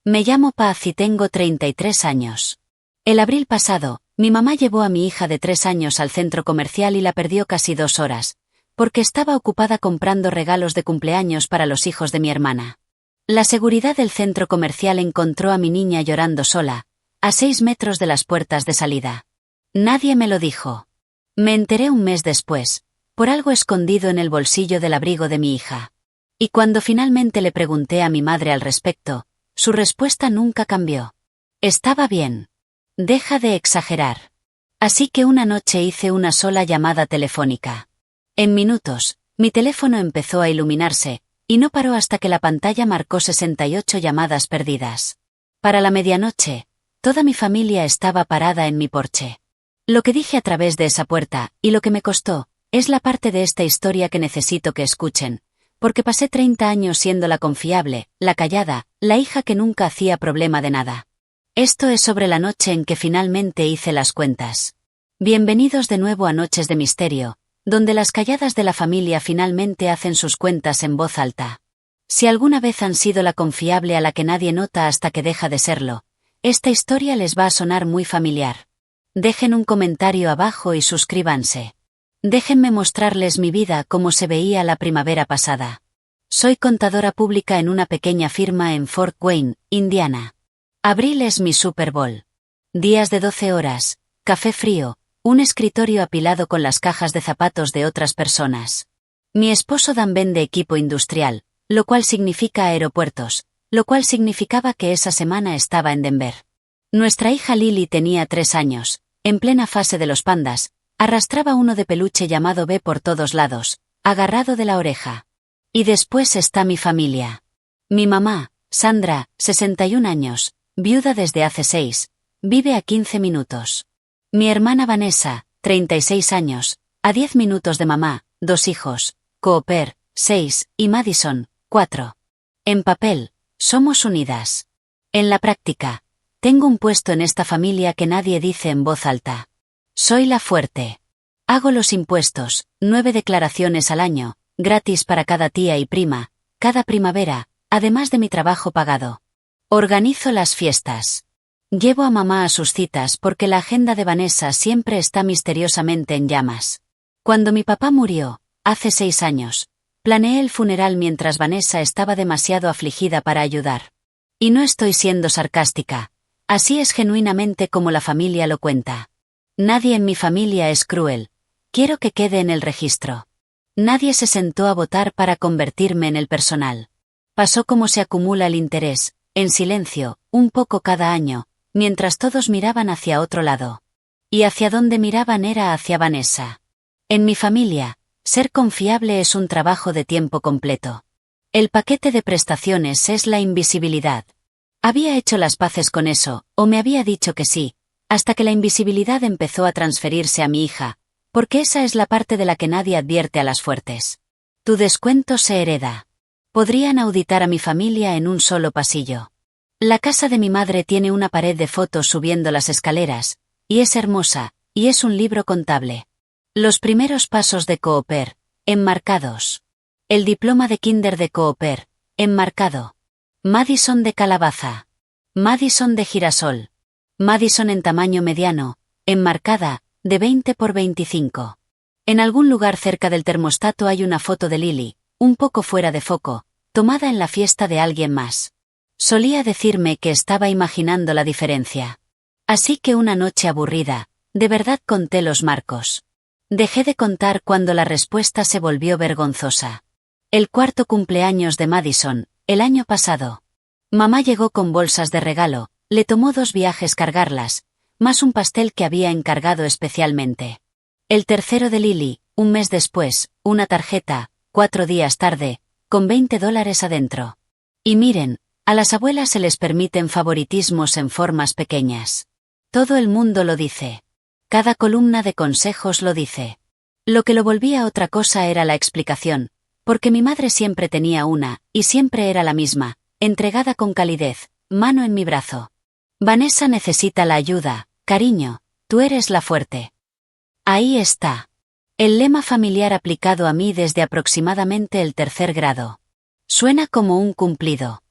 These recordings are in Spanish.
Me llamo Paz y tengo 33 años. El abril pasado, mi mamá llevó a mi hija de 3 años al centro comercial y la perdió casi 2 horas, porque estaba ocupada comprando regalos de cumpleaños para los hijos de mi hermana. La seguridad del centro comercial encontró a mi niña llorando sola, a 6 metros de las puertas de salida. Nadie me lo dijo. Me enteré un mes después, por algo escondido en el bolsillo del abrigo de mi hija. Y cuando finalmente le pregunté a mi madre al respecto, su respuesta nunca cambió. Estaba bien. Deja de exagerar. Así que una noche hice una sola llamada telefónica. En minutos, mi teléfono empezó a iluminarse, y no paró hasta que la pantalla marcó 68 llamadas perdidas. Para la medianoche, toda mi familia estaba parada en mi porche. Lo que dije a través de esa puerta, y lo que me costó, es la parte de esta historia que necesito que escuchen, porque pasé 30 años siendo la confiable, la callada, la hija que nunca hacía problema de nada. Esto es sobre la noche en que finalmente hice las cuentas. Bienvenidos de nuevo a Noches de Misterio, donde las calladas de la familia finalmente hacen sus cuentas en voz alta. Si alguna vez han sido la confiable a la que nadie nota hasta que deja de serlo, esta historia les va a sonar muy familiar. Dejen un comentario abajo y suscríbanse. Déjenme mostrarles mi vida como se veía la primavera pasada. Soy contadora pública en una pequeña firma en Fort Wayne, Indiana. Abril es mi Super Bowl. Días de 12 horas, café frío, un escritorio apilado con las cajas de zapatos de otras personas. Mi esposo Dan vende equipo industrial, lo cual significa aeropuertos, lo cual significaba que esa semana estaba en Denver. Nuestra hija Lily tenía 3 años, en plena fase de los pandas, arrastraba uno de peluche llamado B por todos lados, agarrado de la oreja. Y después está mi familia. Mi mamá, Sandra, 61 años, viuda desde hace 6, vive a 15 minutos. Mi hermana Vanessa, 36 años, a 10 minutos de mamá, 2 hijos, Cooper, 6, y Madison, 4. En papel, somos unidas. En la práctica, tengo un puesto en esta familia que nadie dice en voz alta. Soy la fuerte. Hago los impuestos, 9 declaraciones al año, gratis para cada tía y prima, cada primavera, además de mi trabajo pagado. Organizo las fiestas. Llevo a mamá a sus citas porque la agenda de Vanessa siempre está misteriosamente en llamas. Cuando mi papá murió, hace 6 años, planeé el funeral mientras Vanessa estaba demasiado afligida para ayudar. Y no estoy siendo sarcástica. Así es genuinamente como la familia lo cuenta. Nadie en mi familia es cruel. Quiero que quede en el registro. Nadie se sentó a votar para convertirme en el personal. Pasó como se acumula el interés, en silencio, un poco cada año, mientras todos miraban hacia otro lado. Y hacia donde miraban era hacia Vanessa. En mi familia, ser confiable es un trabajo de tiempo completo. El paquete de prestaciones es la invisibilidad. Había hecho las paces con eso, o me había dicho que sí, hasta que la invisibilidad empezó a transferirse a mi hija, porque esa es la parte de la que nadie advierte a las fuertes. Tu descuento se hereda. Podrían auditar a mi familia en un solo pasillo. La casa de mi madre tiene una pared de fotos subiendo las escaleras, y es hermosa, y es un libro contable. Los primeros pasos de Cooper, enmarcados. El diploma de kinder de Cooper, enmarcado. Madison de calabaza. Madison de girasol. Madison en tamaño mediano, enmarcada, de 20 por 25. En algún lugar cerca del termostato hay una foto de Lily, un poco fuera de foco, tomada en la fiesta de alguien más. Solía decirme que estaba imaginando la diferencia. Así que una noche aburrida, de verdad conté los marcos. Dejé de contar cuando la respuesta se volvió vergonzosa. El 4º cumpleaños de Madison, el año pasado. Mamá llegó con bolsas de regalo, le tomó 2 viajes cargarlas, más un pastel que había encargado especialmente. El tercero de Lily, un mes después, una tarjeta, 4 días tarde, con $20 adentro. Y miren, a las abuelas se les permiten favoritismos en formas pequeñas. Todo el mundo lo dice. Cada columna de consejos lo dice. Lo que lo volvía otra cosa era la explicación, porque mi madre siempre tenía una, y siempre era la misma, entregada con calidez, mano en mi brazo. Vanessa necesita la ayuda, cariño, tú eres la fuerte. Ahí está. El lema familiar aplicado a mí desde aproximadamente el 3er grado. Suena como un cumplido.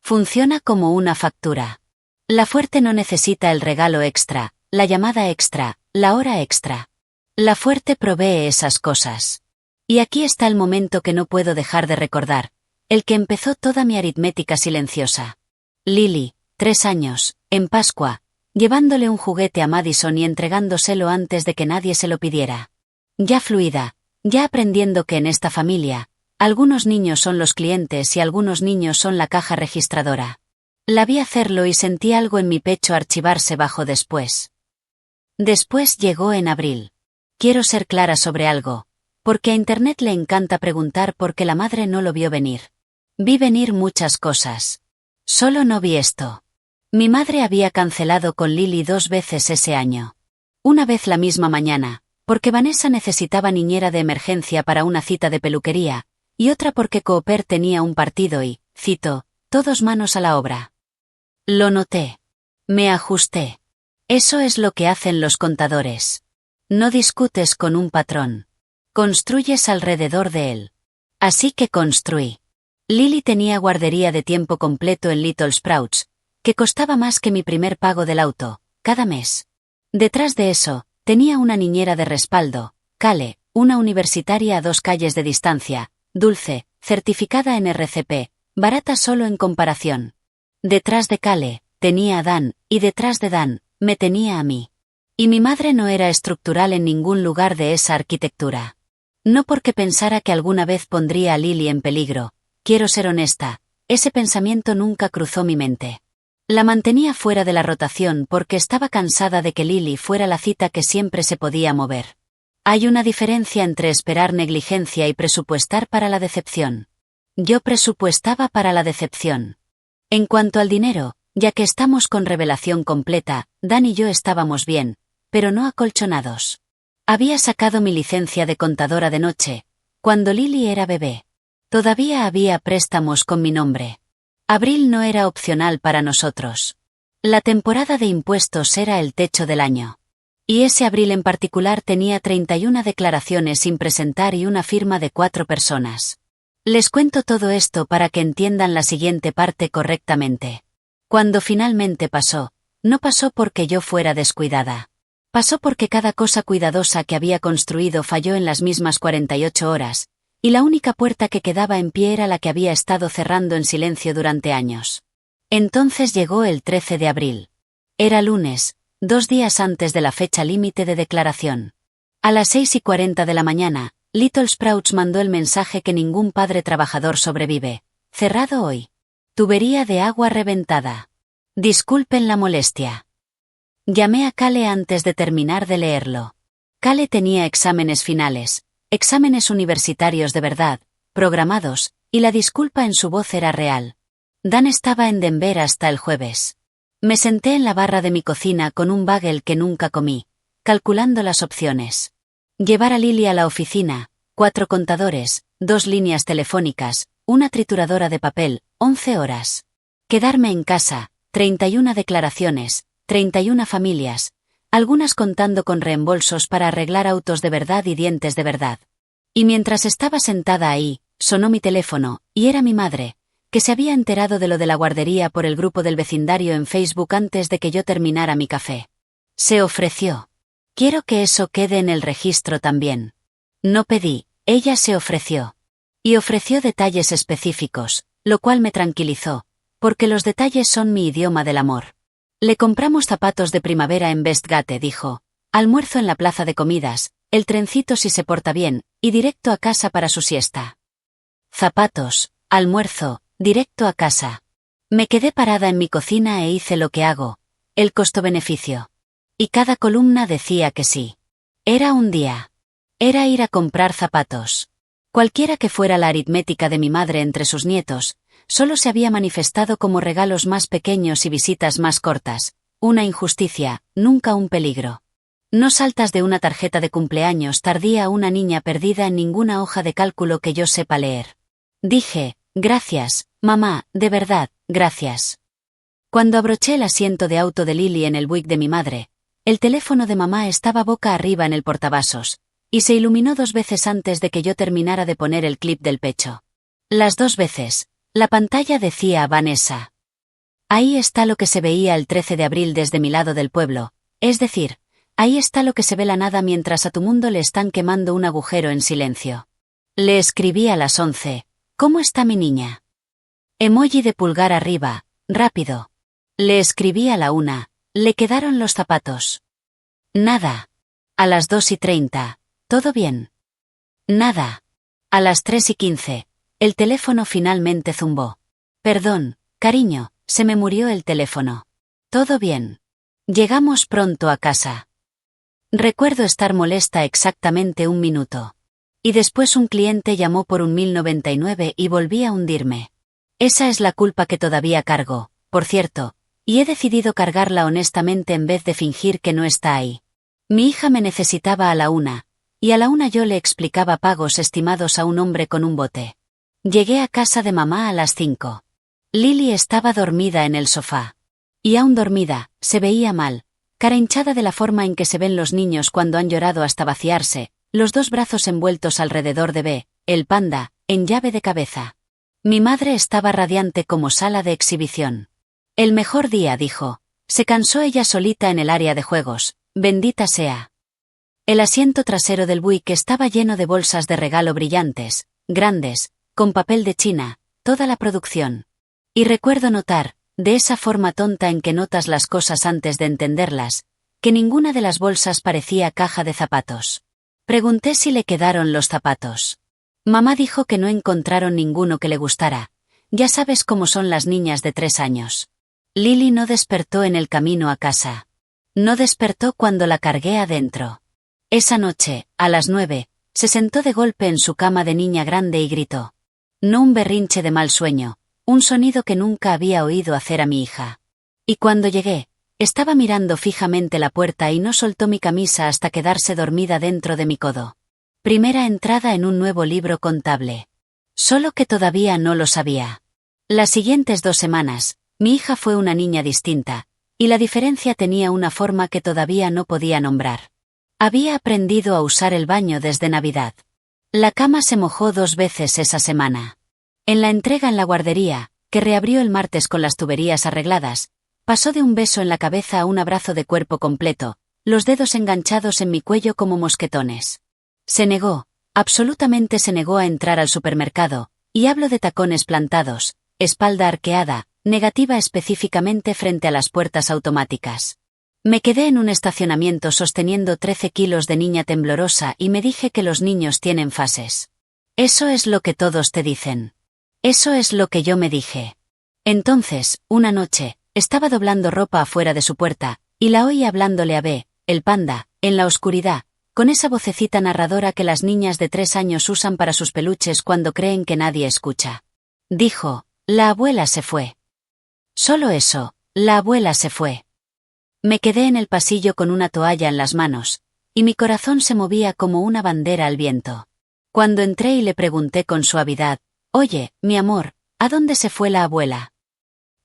Funciona como una factura. La fuerte no necesita el regalo extra, la llamada extra, la hora extra. La fuerte provee esas cosas. Y aquí está el momento que no puedo dejar de recordar, el que empezó toda mi aritmética silenciosa. Lily, 3 años, en Pascua, llevándole un juguete a Madison y entregándoselo antes de que nadie se lo pidiera. Ya fluida, ya aprendiendo que en esta familia, algunos niños son los clientes y algunos niños son la caja registradora. La vi hacerlo y sentí algo en mi pecho archivarse bajo después. Después llegó en abril. Quiero ser clara sobre algo, porque a Internet le encanta preguntar por qué la madre no lo vio venir. Vi venir muchas cosas. Solo no vi esto. Mi madre había cancelado con Lily 2 veces ese año. Una vez la misma mañana, porque Vanessa necesitaba niñera de emergencia para una cita de peluquería, y otra porque Cooper tenía un partido y, cito, todos manos a la obra. Lo noté. Me ajusté. Eso es lo que hacen los contadores. No discutes con un patrón. Construyes alrededor de él. Así que construí. Lily tenía guardería de tiempo completo en Little Sprouts, que costaba más que mi primer pago del auto, cada mes. Detrás de eso, tenía una niñera de respaldo, Cale, una universitaria a 2 calles de distancia, dulce, certificada en RCP, barata solo en comparación. Detrás de Cale, tenía a Dan, y detrás de Dan, me tenía a mí. Y mi madre no era estructural en ningún lugar de esa arquitectura. No porque pensara que alguna vez pondría a Lily en peligro, quiero ser honesta, ese pensamiento nunca cruzó mi mente. La mantenía fuera de la rotación porque estaba cansada de que Lily fuera la cita que siempre se podía mover. Hay una diferencia entre esperar negligencia y presupuestar para la decepción. Yo presupuestaba para la decepción. En cuanto al dinero, ya que estamos con revelación completa, Dan y yo estábamos bien, pero no acolchonados. Había sacado mi licencia de contadora de noche, cuando Lily era bebé. Todavía había préstamos con mi nombre. Abril no era opcional para nosotros. La temporada de impuestos era el techo del año. Y ese abril en particular tenía 31 declaraciones sin presentar y una firma de 4 personas. Les cuento todo esto para que entiendan la siguiente parte correctamente. Cuando finalmente pasó, no pasó porque yo fuera descuidada. Pasó porque cada cosa cuidadosa que había construido falló en las mismas 48 horas, y la única puerta que quedaba en pie era la que había estado cerrando en silencio durante años. Entonces llegó el 13 de abril. Era lunes, 2 días antes de la fecha límite de declaración. A las 6:40 de la mañana, Little Sprouts mandó el mensaje que ningún padre trabajador sobrevive. Cerrado hoy. Tubería de agua reventada. Disculpen la molestia. Llamé a Cale antes de terminar de leerlo. Cale tenía exámenes finales, exámenes universitarios de verdad, programados, y la disculpa en su voz era real. Dan estaba en Denver hasta el jueves. Me senté en la barra de mi cocina con un bagel que nunca comí, calculando las opciones. Llevar a Lily a la oficina, 4 contadores, 2 líneas telefónicas, una trituradora de papel, 11 horas. Quedarme en casa, 31 declaraciones, 31 familias, algunas contando con reembolsos para arreglar autos de verdad y dientes de verdad. Y mientras estaba sentada ahí, sonó mi teléfono, y era mi madre, que se había enterado de lo de la guardería por el grupo del vecindario en Facebook antes de que yo terminara mi café. Se ofreció. Quiero que eso quede en el registro también. No pedí, ella se ofreció. Y ofreció detalles específicos, lo cual me tranquilizó, porque los detalles son mi idioma del amor. Le compramos zapatos de primavera en Westgate, dijo. Almuerzo en la plaza de comidas, el trencito si se porta bien, y directo a casa para su siesta. Zapatos, almuerzo, directo a casa. Me quedé parada en mi cocina e hice lo que hago, el costo-beneficio. Y cada columna decía que sí. Era un día. Era ir a comprar zapatos. Cualquiera que fuera la aritmética de mi madre entre sus nietos, solo se había manifestado como regalos más pequeños y visitas más cortas, una injusticia, nunca un peligro. No saltas de una tarjeta de cumpleaños tardía a una niña perdida en ninguna hoja de cálculo que yo sepa leer. Dije, gracias, mamá, de verdad, gracias. Cuando abroché el asiento de auto de Lily en el Buick de mi madre, el teléfono de mamá estaba boca arriba en el portavasos, y se iluminó 2 veces antes de que yo terminara de poner el clip del pecho. Las 2 veces. La pantalla decía Vanessa. Ahí está lo que se veía el 13 de abril desde mi lado del pueblo, es decir, ahí está lo que se ve la nada mientras a tu mundo le están quemando un agujero en silencio. Le escribí a las 11. ¿Cómo está mi niña? Emoji de pulgar arriba, rápido. Le escribí a la 1. Le quedaron los zapatos. Nada. A las 2:30. ¿Todo bien? Nada. A las 3:15. El teléfono finalmente zumbó. Perdón, cariño, se me murió el teléfono. Todo bien. Llegamos pronto a casa. Recuerdo estar molesta exactamente un minuto. Y después un cliente llamó por un 1099 y volví a hundirme. Esa es la culpa que todavía cargo, por cierto, y he decidido cargarla honestamente en vez de fingir que no está ahí. Mi hija me necesitaba a la 1, y a la 1 yo le explicaba pagos estimados a un hombre con un bote. Llegué a casa de mamá a las 5. Lily estaba dormida en el sofá. Y aún dormida, se veía mal, cara hinchada de la forma en que se ven los niños cuando han llorado hasta vaciarse, los dos brazos envueltos alrededor de B, el panda, en llave de cabeza. Mi madre estaba radiante como sala de exhibición. El mejor día, dijo. Se cansó ella solita en el área de juegos, bendita sea. El asiento trasero del Buick estaba lleno de bolsas de regalo brillantes, grandes, con papel de China, toda la producción. Y recuerdo notar, de esa forma tonta en que notas las cosas antes de entenderlas, que ninguna de las bolsas parecía caja de zapatos. Pregunté si le quedaron los zapatos. Mamá dijo que no encontraron ninguno que le gustara. Ya sabes cómo son las niñas de 3 años. Lily no despertó en el camino a casa. No despertó cuando la cargué adentro. Esa noche, a las 9, se sentó de golpe en su cama de niña grande y gritó. No un berrinche de mal sueño, un sonido que nunca había oído hacer a mi hija. Y cuando llegué, estaba mirando fijamente la puerta y no soltó mi camisa hasta quedarse dormida dentro de mi codo. Primera entrada en un nuevo libro contable. Solo que todavía no lo sabía. Las siguientes 2 semanas, mi hija fue una niña distinta, y la diferencia tenía una forma que todavía no podía nombrar. Había aprendido a usar el baño desde Navidad. La cama se mojó 2 veces esa semana. En la entrega en la guardería, que reabrió el martes con las tuberías arregladas, pasó de un beso en la cabeza a un abrazo de cuerpo completo, los dedos enganchados en mi cuello como mosquetones. Se negó, absolutamente se negó a entrar al supermercado, y hablo de tacones plantados, espalda arqueada, negativa específicamente frente a las puertas automáticas. Me quedé en un estacionamiento sosteniendo 13 kilos de niña temblorosa y me dije que los niños tienen fases. Eso es lo que todos te dicen. Eso es lo que yo me dije. Entonces, una noche, estaba doblando ropa afuera de su puerta, y la oí hablándole a B, el panda, en la oscuridad, con esa vocecita narradora que las niñas de 3 años usan para sus peluches cuando creen que nadie escucha. Dijo, la abuela se fue. Solo eso, la abuela se fue. Me quedé en el pasillo con una toalla en las manos, y mi corazón se movía como una bandera al viento. Cuando entré y le pregunté con suavidad, oye, mi amor, ¿a dónde se fue la abuela?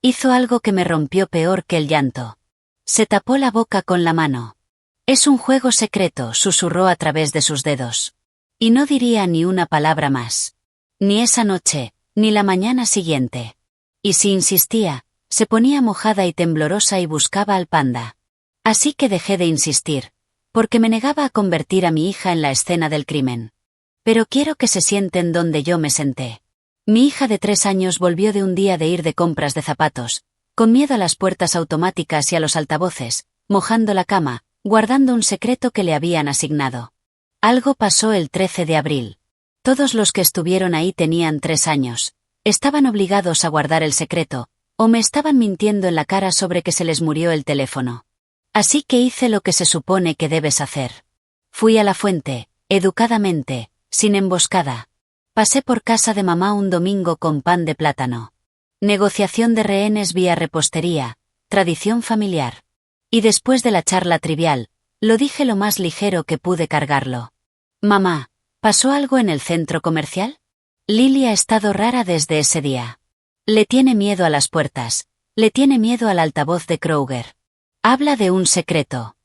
Hizo algo que me rompió peor que el llanto. Se tapó la boca con la mano. Es un juego secreto, susurró a través de sus dedos. Y no diría ni una palabra más. Ni esa noche, ni la mañana siguiente. Y si insistía, se ponía mojada y temblorosa y buscaba al panda. Así que dejé de insistir, porque me negaba a convertir a mi hija en la escena del crimen. Pero quiero que se sienten donde yo me senté. Mi hija de 3 años volvió de un día de ir de compras de zapatos, con miedo a las puertas automáticas y a los altavoces, mojando la cama, guardando un secreto que le habían asignado. Algo pasó el 13 de abril. Todos los que estuvieron ahí tenían 3 años. Estaban obligados a guardar el secreto, o me estaban mintiendo en la cara sobre que se les murió el teléfono. Así que hice lo que se supone que debes hacer. Fui a la fuente, educadamente, sin emboscada. Pasé por casa de mamá un domingo con pan de plátano. Negociación de rehenes vía repostería, tradición familiar. Y después de la charla trivial, lo dije lo más ligero que pude cargarlo. Mamá, ¿pasó algo en el centro comercial? Lily ha estado rara desde ese día. Le tiene miedo a las puertas, le tiene miedo al altavoz de Kroger. Habla de un secreto.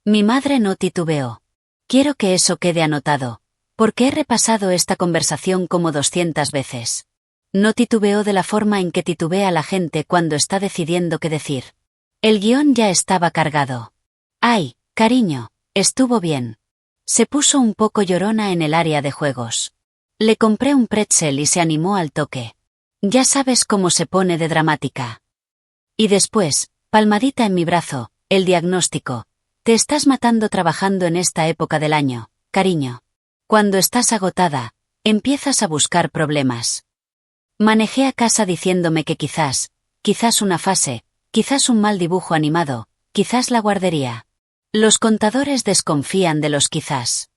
Mi madre no titubeó. Quiero que eso quede anotado, porque he repasado esta conversación como 200 veces. No titubeó de la forma en que titubea la gente cuando está decidiendo qué decir. El guión ya estaba cargado. Ay, cariño, estuvo bien. Se puso un poco llorona en el área de juegos. Le compré un pretzel y se animó al toque. Ya sabes cómo se pone de dramática. Y después, palmadita en mi brazo, el diagnóstico. Te estás matando trabajando en esta época del año, cariño. Cuando estás agotada, empiezas a buscar problemas. Manejé a casa diciéndome que quizás una fase, quizás un mal dibujo animado, quizás la guardería. Los contadores desconfían de los quizás.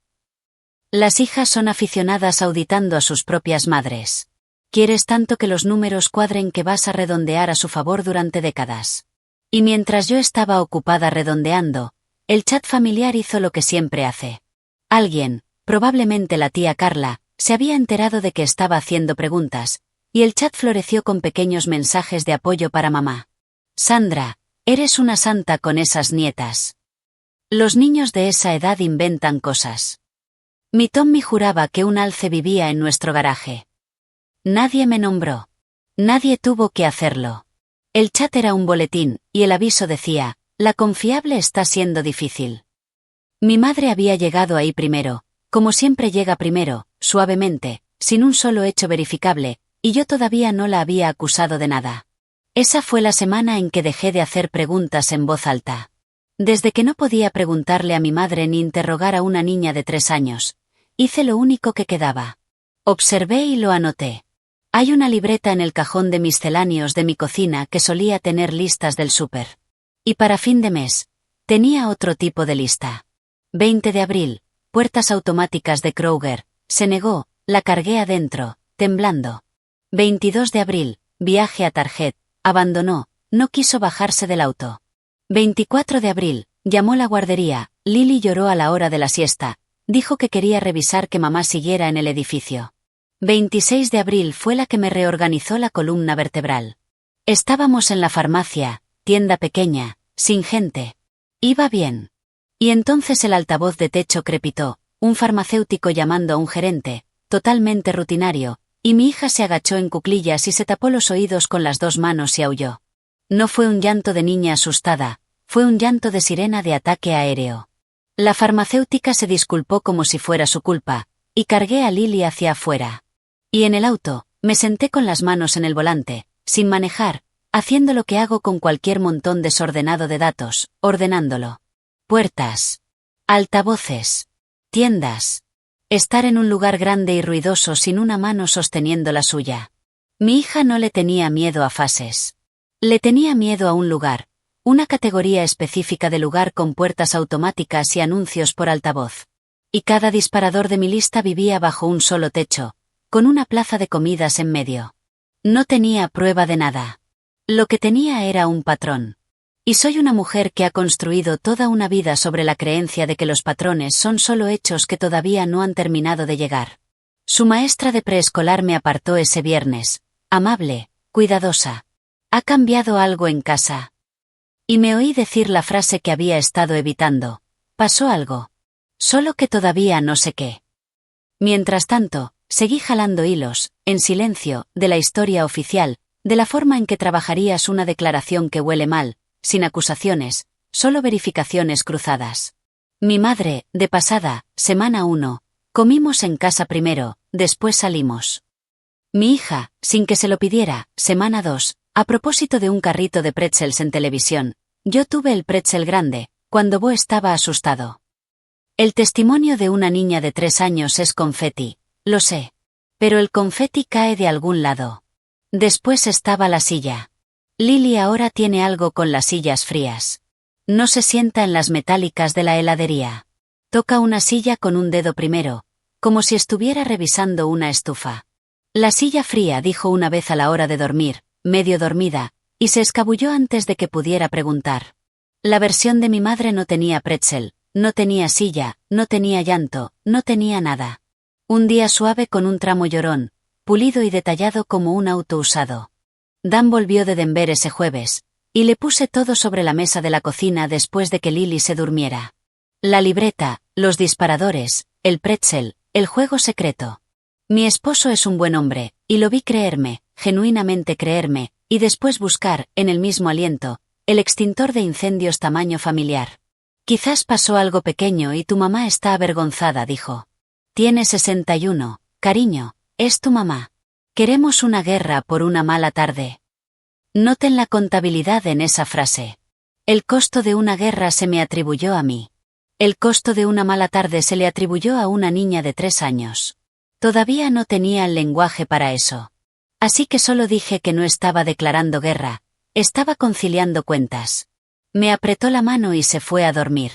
Las hijas son aficionadas auditando a sus propias madres. Quieres tanto que los números cuadren que vas a redondear a su favor durante décadas. Y mientras yo estaba ocupada redondeando, el chat familiar hizo lo que siempre hace. Alguien, probablemente la tía Carla, se había enterado de que estaba haciendo preguntas, y el chat floreció con pequeños mensajes de apoyo para mamá. Sandra, eres una santa con esas nietas. Los niños de esa edad inventan cosas. Mi Tommy juraba que un alce vivía en nuestro garaje. Nadie me nombró. Nadie tuvo que hacerlo. El chat era un boletín, y el aviso decía, la confiable está siendo difícil. Mi madre había llegado ahí primero, como siempre llega primero, suavemente, sin un solo hecho verificable, y yo todavía no la había acusado de nada. Esa fue la semana en que dejé de hacer preguntas en voz alta. Desde que no podía preguntarle a mi madre ni interrogar a una niña de 3 años, hice lo único que quedaba. Observé y lo anoté. Hay una libreta en el cajón de misceláneos de mi cocina que solía tener listas del súper. Y para fin de mes, tenía otro tipo de lista. 20 de abril, puertas automáticas de Kroger, se negó, la cargué adentro, temblando. 22 de abril, viaje a Target, abandonó, no quiso bajarse del auto. 24 de abril, llamó la guardería, Lily lloró a la hora de la siesta, dijo que quería revisar que mamá siguiera en el edificio. 26 de abril fue la que me reorganizó la columna vertebral. Estábamos en la farmacia, tienda pequeña, sin gente. Iba bien. Y entonces el altavoz de techo crepitó, un farmacéutico llamando a un gerente, totalmente rutinario, y mi hija se agachó en cuclillas y se tapó los oídos con las 2 manos y aulló. No fue un llanto de niña asustada, fue un llanto de sirena de ataque aéreo. La farmacéutica se disculpó como si fuera su culpa, y cargué a Lily hacia afuera. Y en el auto, me senté con las manos en el volante, sin manejar, haciendo lo que hago con cualquier montón desordenado de datos, ordenándolo. Puertas. Altavoces. Tiendas. Estar en un lugar grande y ruidoso sin una mano sosteniendo la suya. Mi hija no le tenía miedo a fases. Le tenía miedo a un lugar, una categoría específica de lugar con puertas automáticas y anuncios por altavoz. Y cada disparador de mi lista vivía bajo un solo techo, con una plaza de comidas en medio. No tenía prueba de nada. Lo que tenía era un patrón. Y soy una mujer que ha construido toda una vida sobre la creencia de que los patrones son solo hechos que todavía no han terminado de llegar. Su maestra de preescolar me apartó ese viernes, amable, cuidadosa. ¿Ha cambiado algo en casa? Y me oí decir la frase que había estado evitando. ¿Pasó algo? Solo que todavía no sé qué. Mientras tanto, seguí jalando hilos, en silencio, de la historia oficial, de la forma en que trabajarías una declaración que huele mal, sin acusaciones, solo verificaciones cruzadas. Mi madre, de pasada, semana 1, comimos en casa primero, después salimos. Mi hija, sin que se lo pidiera, semana 2, a propósito de un carrito de pretzels en televisión, yo tuve el pretzel grande, cuando Bo estaba asustado. El testimonio de una niña de 3 años es confeti, lo sé. Pero el confeti cae de algún lado. Después estaba la silla. Lily ahora tiene algo con las sillas frías. No se sienta en las metálicas de la heladería. Toca una silla con un dedo primero, como si estuviera revisando una estufa. La silla fría, dijo una vez a la hora de dormir, medio dormida, y se escabulló antes de que pudiera preguntar. La versión de mi madre no tenía pretzel, no tenía silla, no tenía llanto, no tenía nada. Un día suave con un tramo llorón, pulido y detallado como un auto usado. Dan volvió de Denver ese jueves, y le puse todo sobre la mesa de la cocina después de que Lily se durmiera. La libreta, los disparadores, el pretzel, el juego secreto. Mi esposo es un buen hombre, y lo vi creerme, genuinamente creerme, y después buscar, en el mismo aliento, el extintor de incendios tamaño familiar. Quizás pasó algo pequeño y tu mamá está avergonzada, dijo. Tiene 61, cariño, es tu mamá. Queremos una guerra por una mala tarde. Noten la contabilidad en esa frase. El costo de una guerra se me atribuyó a mí. El costo de una mala tarde se le atribuyó a una niña de 3 años. Todavía no tenía el lenguaje para eso. Así que solo dije que no estaba declarando guerra, estaba conciliando cuentas. Me apretó la mano y se fue a dormir.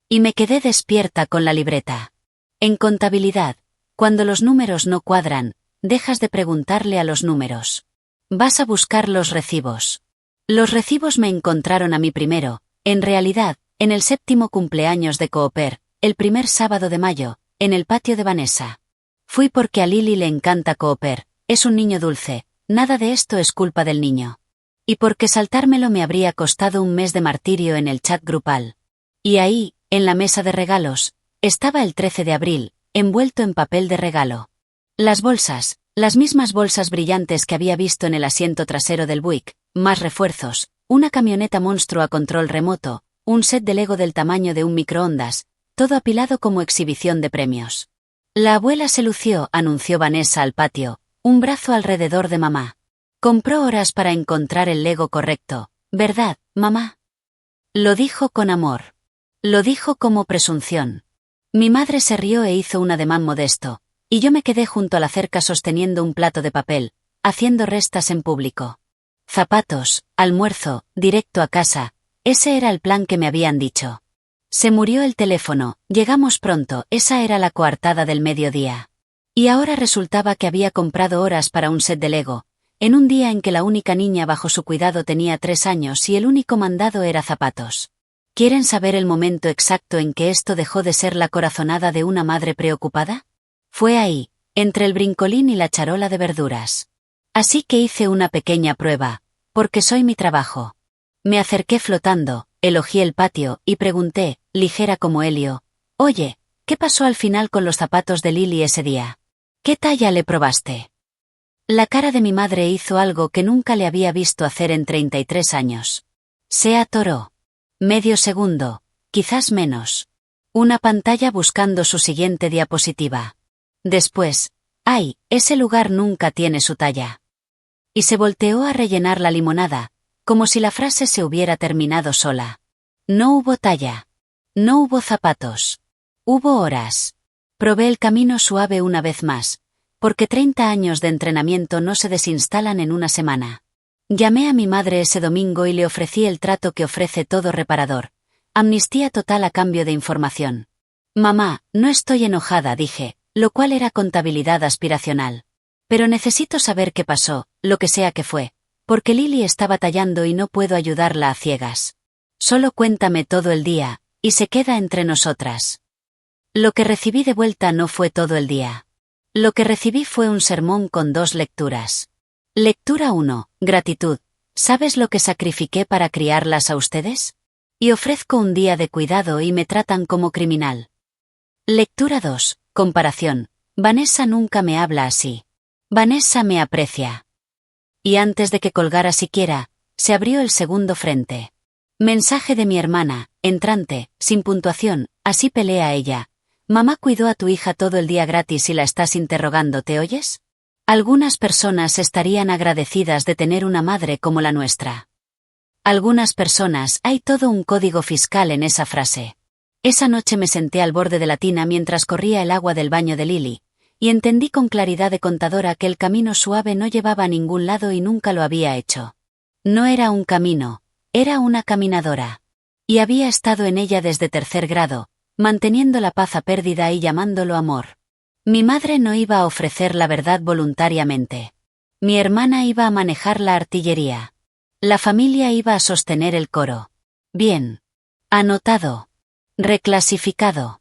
Y me quedé despierta con la libreta. En contabilidad, cuando los números no cuadran, dejas de preguntarle a los números. Vas a buscar los recibos. Los recibos me encontraron a mí primero, en realidad, en el 7º cumpleaños de Cooper, el primer sábado de mayo, en el patio de Vanessa. Fui porque a Lily le encanta Cooper, es un niño dulce, nada de esto es culpa del niño. Y porque saltármelo me habría costado un mes de martirio en el chat grupal. Y ahí, en la mesa de regalos, estaba el 13 de abril, envuelto en papel de regalo. Las bolsas, las mismas bolsas brillantes que había visto en el asiento trasero del Buick, más refuerzos, una camioneta monstruo a control remoto, un set de Lego del tamaño de un microondas, todo apilado como exhibición de premios. La abuela se lució, anunció Vanessa al patio, un brazo alrededor de mamá. Compró horas para encontrar el Lego correcto, ¿verdad, mamá? Lo dijo con amor. Lo dijo como presunción. Mi madre se rió e hizo un ademán modesto, y yo me quedé junto a la cerca sosteniendo un plato de papel, haciendo restas en público. Zapatos, almuerzo, directo a casa, ese era el plan que me habían dicho. Se murió el teléfono, llegamos pronto, esa era la coartada del mediodía. Y ahora resultaba que había comprado horas para un set de Lego, en un día en que la única niña bajo su cuidado tenía 3 años y el único mandado era zapatos. ¿Quieren saber el momento exacto en que esto dejó de ser la corazonada de una madre preocupada? Fue ahí, entre el brincolín y la charola de verduras. Así que hice una pequeña prueba, porque soy mi trabajo. Me acerqué flotando, elogié el patio y pregunté, ligera como helio, oye, ¿qué pasó al final con los zapatos de Lily ese día? ¿Qué talla le probaste? La cara de mi madre hizo algo que nunca le había visto hacer en 33 años. Se atoró. Medio segundo, quizás menos. Una pantalla buscando su siguiente diapositiva. Después, ¡ay! Ese lugar nunca tiene su talla. Y se volteó a rellenar la limonada, como si la frase se hubiera terminado sola. No hubo talla. No hubo zapatos. Hubo horas. Probé el camino suave una vez más, porque 30 años de entrenamiento no se desinstalan en una semana. Llamé a mi madre ese domingo y le ofrecí el trato que ofrece todo reparador. Amnistía total a cambio de información. Mamá, no estoy enojada, dije, lo cual era contabilidad aspiracional. Pero necesito saber qué pasó, lo que sea que fue, porque Lily está batallando y no puedo ayudarla a ciegas. Solo cuéntame todo el día, y se queda entre nosotras. Lo que recibí de vuelta no fue todo el día. Lo que recibí fue un sermón con 2 lecturas. Lectura 1, gratitud. ¿Sabes lo que sacrifiqué para criarlas a ustedes? Y ofrezco un día de cuidado y me tratan como criminal. Lectura 2, comparación. Vanessa nunca me habla así. Vanessa me aprecia. Y antes de que colgara siquiera, se abrió el segundo frente. Mensaje de mi hermana, entrante, sin puntuación, así pelea ella. Mamá cuidó a tu hija todo el día gratis y la estás interrogando, ¿te oyes? Algunas personas estarían agradecidas de tener una madre como la nuestra. Algunas personas, hay todo un código fiscal en esa frase. Esa noche me senté al borde de la tina mientras corría el agua del baño de Lily, y entendí con claridad de contadora que el camino suave no llevaba a ningún lado y nunca lo había hecho. No era un camino, era una caminadora. Y había estado en ella desde 3er grado, manteniendo la paz a pérdida y llamándolo amor. Mi madre no iba a ofrecer la verdad voluntariamente. Mi hermana iba a manejar la artillería. La familia iba a sostener el coro. Bien. Anotado. Reclasificado.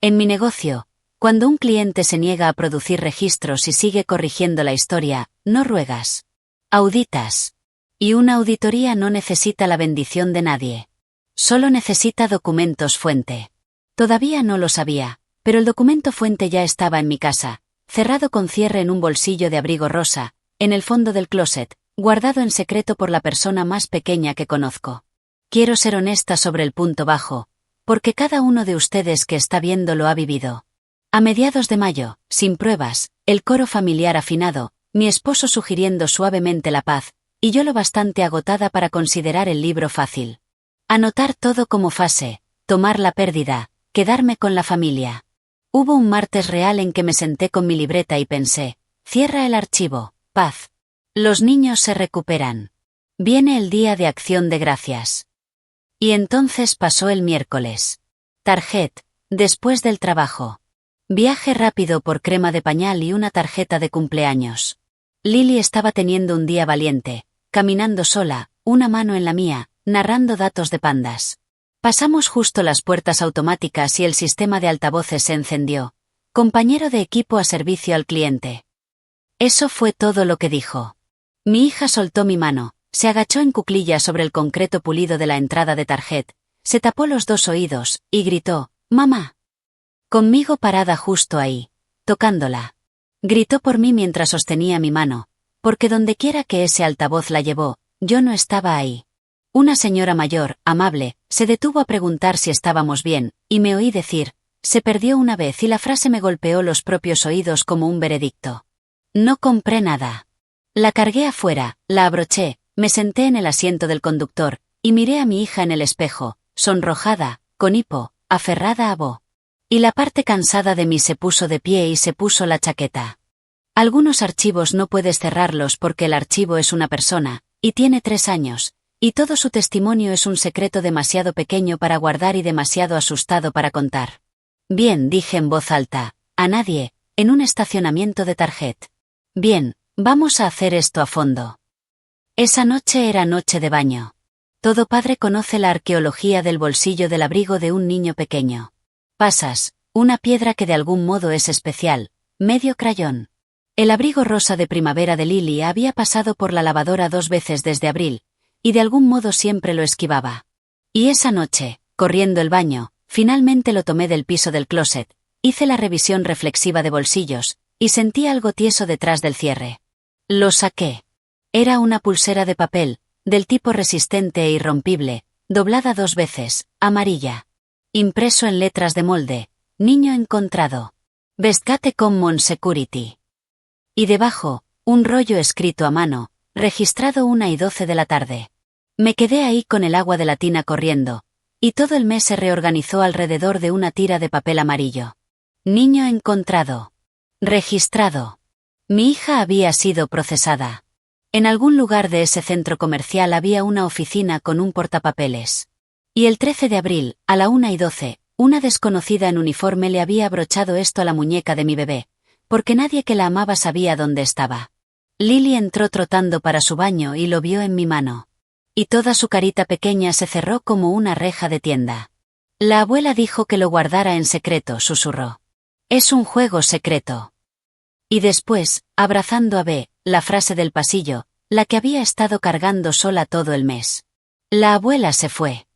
En mi negocio, cuando un cliente se niega a producir registros y sigue corrigiendo la historia, no ruegas. Auditas. Y una auditoría no necesita la bendición de nadie. Solo necesita documentos fuente. Todavía no lo sabía, pero el documento fuente ya estaba en mi casa, cerrado con cierre en un bolsillo de abrigo rosa, en el fondo del closet, guardado en secreto por la persona más pequeña que conozco. Quiero ser honesta sobre el punto bajo, porque cada uno de ustedes que está viendo lo ha vivido. A mediados de mayo, sin pruebas, el coro familiar afinado, mi esposo sugiriendo suavemente la paz, y yo lo bastante agotada para considerar el libro fácil. Anotar todo como fase, tomar la pérdida, quedarme con la familia. Hubo un martes real en que me senté con mi libreta y pensé, cierra el archivo, paz. Los niños se recuperan. Viene el día de acción de gracias. Y entonces pasó el miércoles. Tarjet, después del trabajo. Viaje rápido por crema de pañal y una tarjeta de cumpleaños. Lily estaba teniendo un día valiente, caminando sola, una mano en la mía, narrando datos de pandas. Pasamos justo las puertas automáticas y el sistema de altavoces se encendió. Compañero de equipo a servicio al cliente. Eso fue todo lo que dijo. Mi hija soltó mi mano, se agachó en cuclillas sobre el concreto pulido de la entrada de Target, se tapó los dos oídos, y gritó, «¡Mamá!». Conmigo parada justo ahí, tocándola. Gritó por mí mientras sostenía mi mano, porque dondequiera que ese altavoz la llevó, yo no estaba ahí. Una señora mayor, amable, se detuvo a preguntar si estábamos bien, y me oí decir, se perdió una vez y la frase me golpeó los propios oídos como un veredicto. No compré nada. La cargué afuera, la abroché, me senté en el asiento del conductor, y miré a mi hija en el espejo, sonrojada, con hipo, aferrada a Bo. Y la parte cansada de mí se puso de pie y se puso la chaqueta. Algunos archivos no puedes cerrarlos porque el archivo es una persona, y tiene 3 años. Y todo su testimonio es un secreto demasiado pequeño para guardar y demasiado asustado para contar. Bien, dije en voz alta, a nadie, en un estacionamiento de Target. Bien, vamos a hacer esto a fondo. Esa noche era noche de baño. Todo padre conoce la arqueología del bolsillo del abrigo de un niño pequeño. Pasas, una piedra que de algún modo es especial, medio crayón. El abrigo rosa de primavera de Lily había pasado por la lavadora 2 veces desde abril, y de algún modo siempre lo esquivaba. Y esa noche, corriendo el baño, finalmente lo tomé del piso del closet, hice la revisión reflexiva de bolsillos, y sentí algo tieso detrás del cierre. Lo saqué. Era una pulsera de papel, del tipo resistente e irrompible, doblada 2 veces, amarilla. Impreso en letras de molde, niño encontrado. Westgate Common Security. Y debajo, un rollo escrito a mano, registrado 1:12 de la tarde. Me quedé ahí con el agua de la tina corriendo, y todo el mes se reorganizó alrededor de una tira de papel amarillo. Niño encontrado. Registrado. Mi hija había sido procesada. En algún lugar de ese centro comercial había una oficina con un portapapeles. Y el 13 de abril, a la 1:12, una desconocida en uniforme le había abrochado esto a la muñeca de mi bebé, porque nadie que la amaba sabía dónde estaba. Lily entró trotando para su baño y lo vio en mi mano. Y toda su carita pequeña se cerró como una reja de tienda. La abuela dijo que lo guardara en secreto, susurró. Es un juego secreto. Y después, abrazando a B, la frase del pasillo, la que había estado cargando sola todo el mes. La abuela se fue.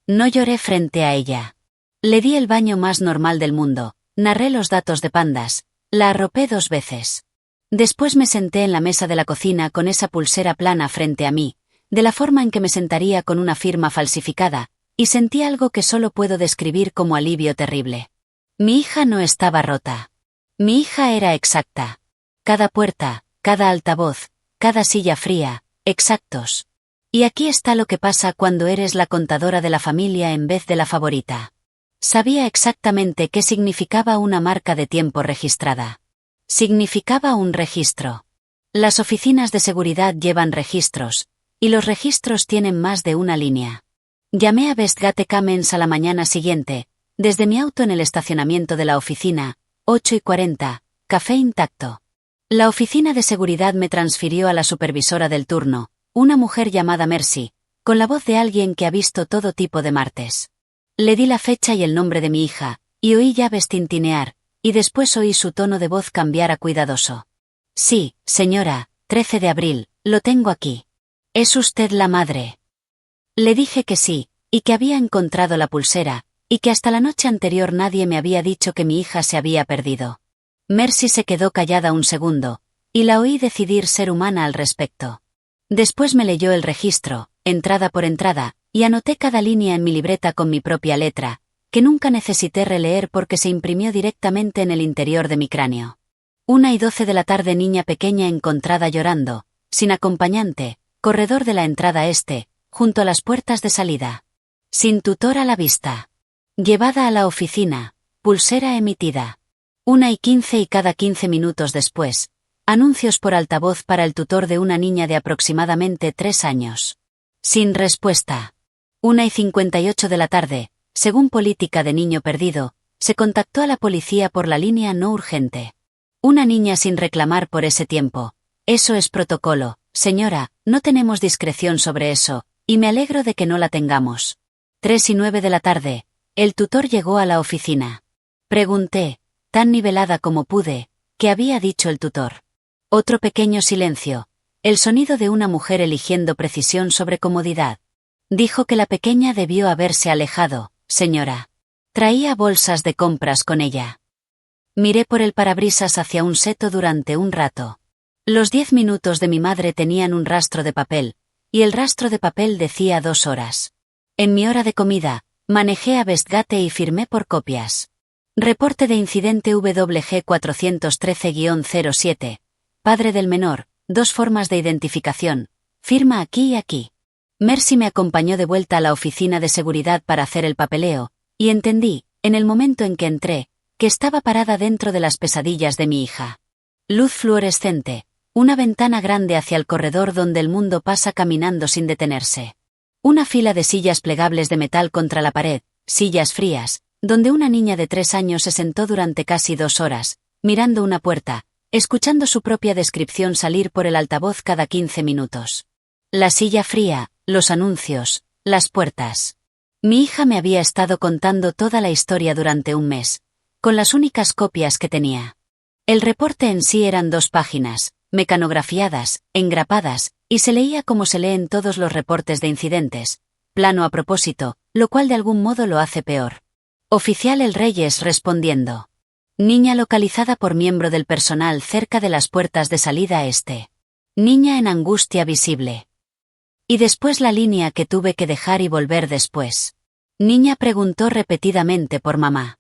No lloré frente a ella. Le di el baño más normal del mundo, narré los datos de pandas, la arropé 2 veces. Después me senté en la mesa de la cocina con esa pulsera plana frente a mí, de la forma en que me sentaría con una firma falsificada, y sentí algo que solo puedo describir como alivio terrible. Mi hija no estaba rota. Mi hija era exacta. Cada puerta, cada altavoz, cada silla fría, exactos. Y aquí está lo que pasa cuando eres la contadora de la familia en vez de la favorita. Sabía exactamente qué significaba una marca de tiempo registrada. Significaba un registro. Las oficinas de seguridad llevan registros, y los registros tienen más de una línea. Llamé a Westgate Commons a la mañana siguiente, desde mi auto en el estacionamiento de la oficina, 8:40, café intacto. La oficina de seguridad me transfirió a la supervisora del turno, una mujer llamada Mercy, con la voz de alguien que ha visto todo tipo de martes. Le di la fecha y el nombre de mi hija, y oí llaves tintinear, y después oí su tono de voz cambiar a cuidadoso. Sí, señora, 13 de abril, lo tengo aquí. ¿Es usted la madre? Le dije que sí, y que había encontrado la pulsera, y que hasta la noche anterior nadie me había dicho que mi hija se había perdido. Mercy se quedó callada un segundo, Y la oí decidir ser humana al respecto. Después me leyó el registro, entrada por entrada, y anoté cada línea en mi libreta con mi propia letra, que nunca necesité releer porque se imprimió directamente en el interior de mi cráneo. 1:12 de la tarde, niña pequeña encontrada llorando, sin acompañante, corredor de la entrada este, junto a las puertas de salida. Sin tutor a la vista. Llevada a la oficina, pulsera emitida. 1:15 y cada 15 minutos después, anuncios por altavoz para el tutor de una niña de aproximadamente 3 años. Sin respuesta. 1:58 de la tarde, según política de niño perdido, se contactó a la policía por la línea no urgente. Una niña sin reclamar por ese tiempo. Eso es protocolo, señora, no tenemos discreción sobre eso, y me alegro de que no la tengamos. 3:09 de la tarde, el tutor llegó a la oficina. Pregunté, tan nivelada como pude, ¿qué había dicho el tutor? Otro pequeño silencio, el sonido de una mujer eligiendo precisión sobre comodidad. Dijo que la pequeña debió haberse alejado, señora. Traía bolsas de compras con ella. Miré por el parabrisas hacia un seto durante un rato. Los 10 minutos de mi madre tenían un rastro de papel, y el rastro de papel decía 2 horas. En mi hora de comida, manejé a Westgate y firmé por copias. Reporte de incidente WG 413-07. Padre del menor, 2 formas de identificación. Firma aquí y aquí. Mercy me acompañó de vuelta a la oficina de seguridad para hacer el papeleo, y entendí, en el momento en que entré, que estaba parada dentro de las pesadillas de mi hija. Luz fluorescente, una ventana grande hacia el corredor donde el mundo pasa caminando sin detenerse. Una fila de sillas plegables de metal contra la pared, sillas frías, donde una niña de 3 años se sentó durante casi 2 horas, mirando una puerta, escuchando su propia descripción salir por el altavoz cada 15 minutos. La silla fría, los anuncios, las puertas. Mi hija me había estado contando toda la historia durante un mes, con las únicas copias que tenía. El reporte en sí eran 2 páginas, mecanografiadas, engrapadas, y se leía como se leen todos los reportes de incidentes, plano a propósito, lo cual de algún modo lo hace peor. Oficial El Reyes respondiendo. Niña localizada por miembro del personal cerca de las puertas de salida este. Niña en angustia visible. Y después la línea que tuve que dejar y volver después. Niña preguntó repetidamente por mamá.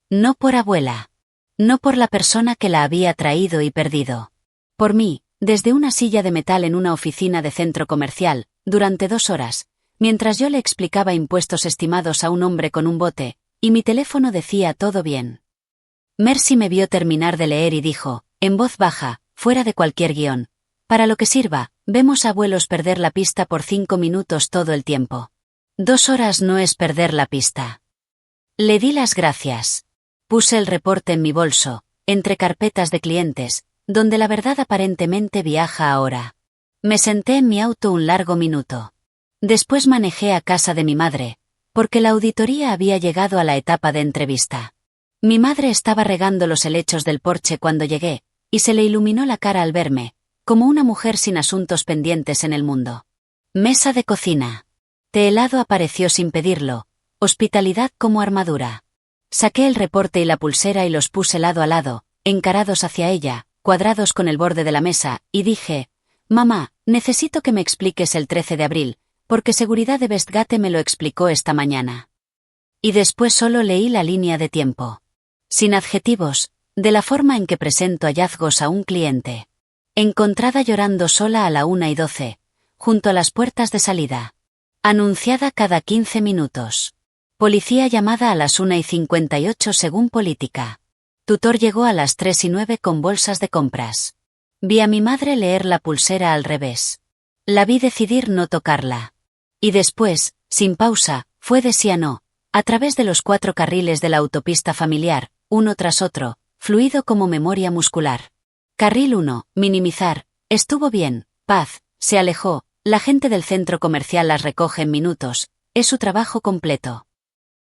No por abuela. No por la persona que la había traído y perdido. Por mí, desde una silla de metal en una oficina de centro comercial, durante 2 horas, mientras yo le explicaba impuestos estimados a un hombre con un bote, y mi teléfono decía todo bien. Mercy me vio terminar de leer y dijo, en voz baja, fuera de cualquier guión, para lo que sirva, vemos a abuelos perder la pista por 5 minutos todo el tiempo. 2 horas no es perder la pista. Le di las gracias. Puse el reporte en mi bolso, entre carpetas de clientes, donde la verdad aparentemente viaja ahora. Me senté en mi auto un largo minuto. Después manejé a casa de mi madre, porque la auditoría había llegado a la etapa de entrevista. Mi madre estaba regando los helechos del porche cuando llegué, y se le iluminó la cara al verme, como una mujer sin asuntos pendientes en el mundo. Mesa de cocina. Té helado apareció sin pedirlo, hospitalidad como armadura. Saqué el reporte y la pulsera y los puse lado a lado, encarados hacia ella, cuadrados con el borde de la mesa, y dije, mamá, necesito que me expliques el 13 de abril, porque seguridad de Westgate me lo explicó esta mañana. Y después solo leí la línea de tiempo. Sin adjetivos, de la forma en que presento hallazgos a un cliente. Encontrada llorando sola a la 1:12, junto a las puertas de salida. Anunciada cada 15 minutos. Policía llamada a las 1:58 según política. Tutor llegó a las 3:09 con bolsas de compras. Vi a mi madre leer la pulsera al revés. La vi decidir no tocarla. Y después, sin pausa, fue de sí a no, a través de los 4 carriles de la autopista familiar, uno tras otro, fluido como memoria muscular. Carril 1, minimizar, estuvo bien, paz, se alejó, la gente del centro comercial las recoge en minutos, es su trabajo completo.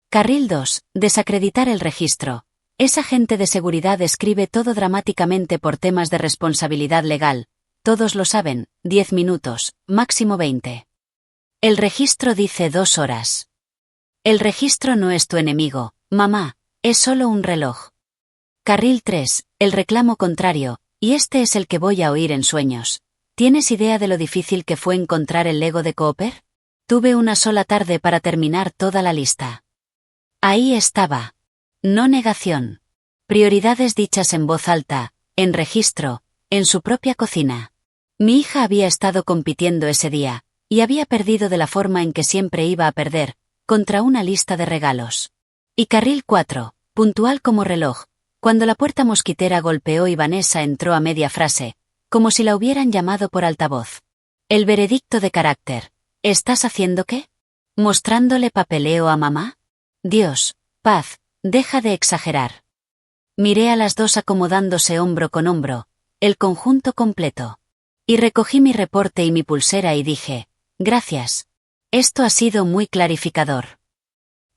Carril 2, desacreditar el registro. Esa gente de seguridad escribe todo dramáticamente por temas de responsabilidad legal, todos lo saben, 10 minutos, máximo 20. El registro dice 2 horas. El registro no es tu enemigo, mamá, es solo un reloj. Carril 3, el reclamo contrario, Y este es el que voy a oír en sueños. ¿Tienes idea de lo difícil que fue encontrar el Lego de Cooper? Tuve una sola tarde para terminar toda la lista. Ahí estaba. No negación. Prioridades dichas en voz alta, en registro, en su propia cocina. Mi hija había estado compitiendo ese día, y había perdido de la forma en que siempre iba a perder, contra una lista de regalos. Y carril 4, puntual como reloj, cuando la puerta mosquitera golpeó y Vanessa entró a media frase, como si la hubieran llamado por altavoz. El veredicto de carácter. ¿Estás haciendo qué? ¿Mostrándole papeleo a mamá? Dios, Paz, deja de exagerar. Miré a las dos acomodándose hombro con hombro, el conjunto completo. Y recogí mi reporte y mi pulsera y dije, gracias. Esto ha sido muy clarificador.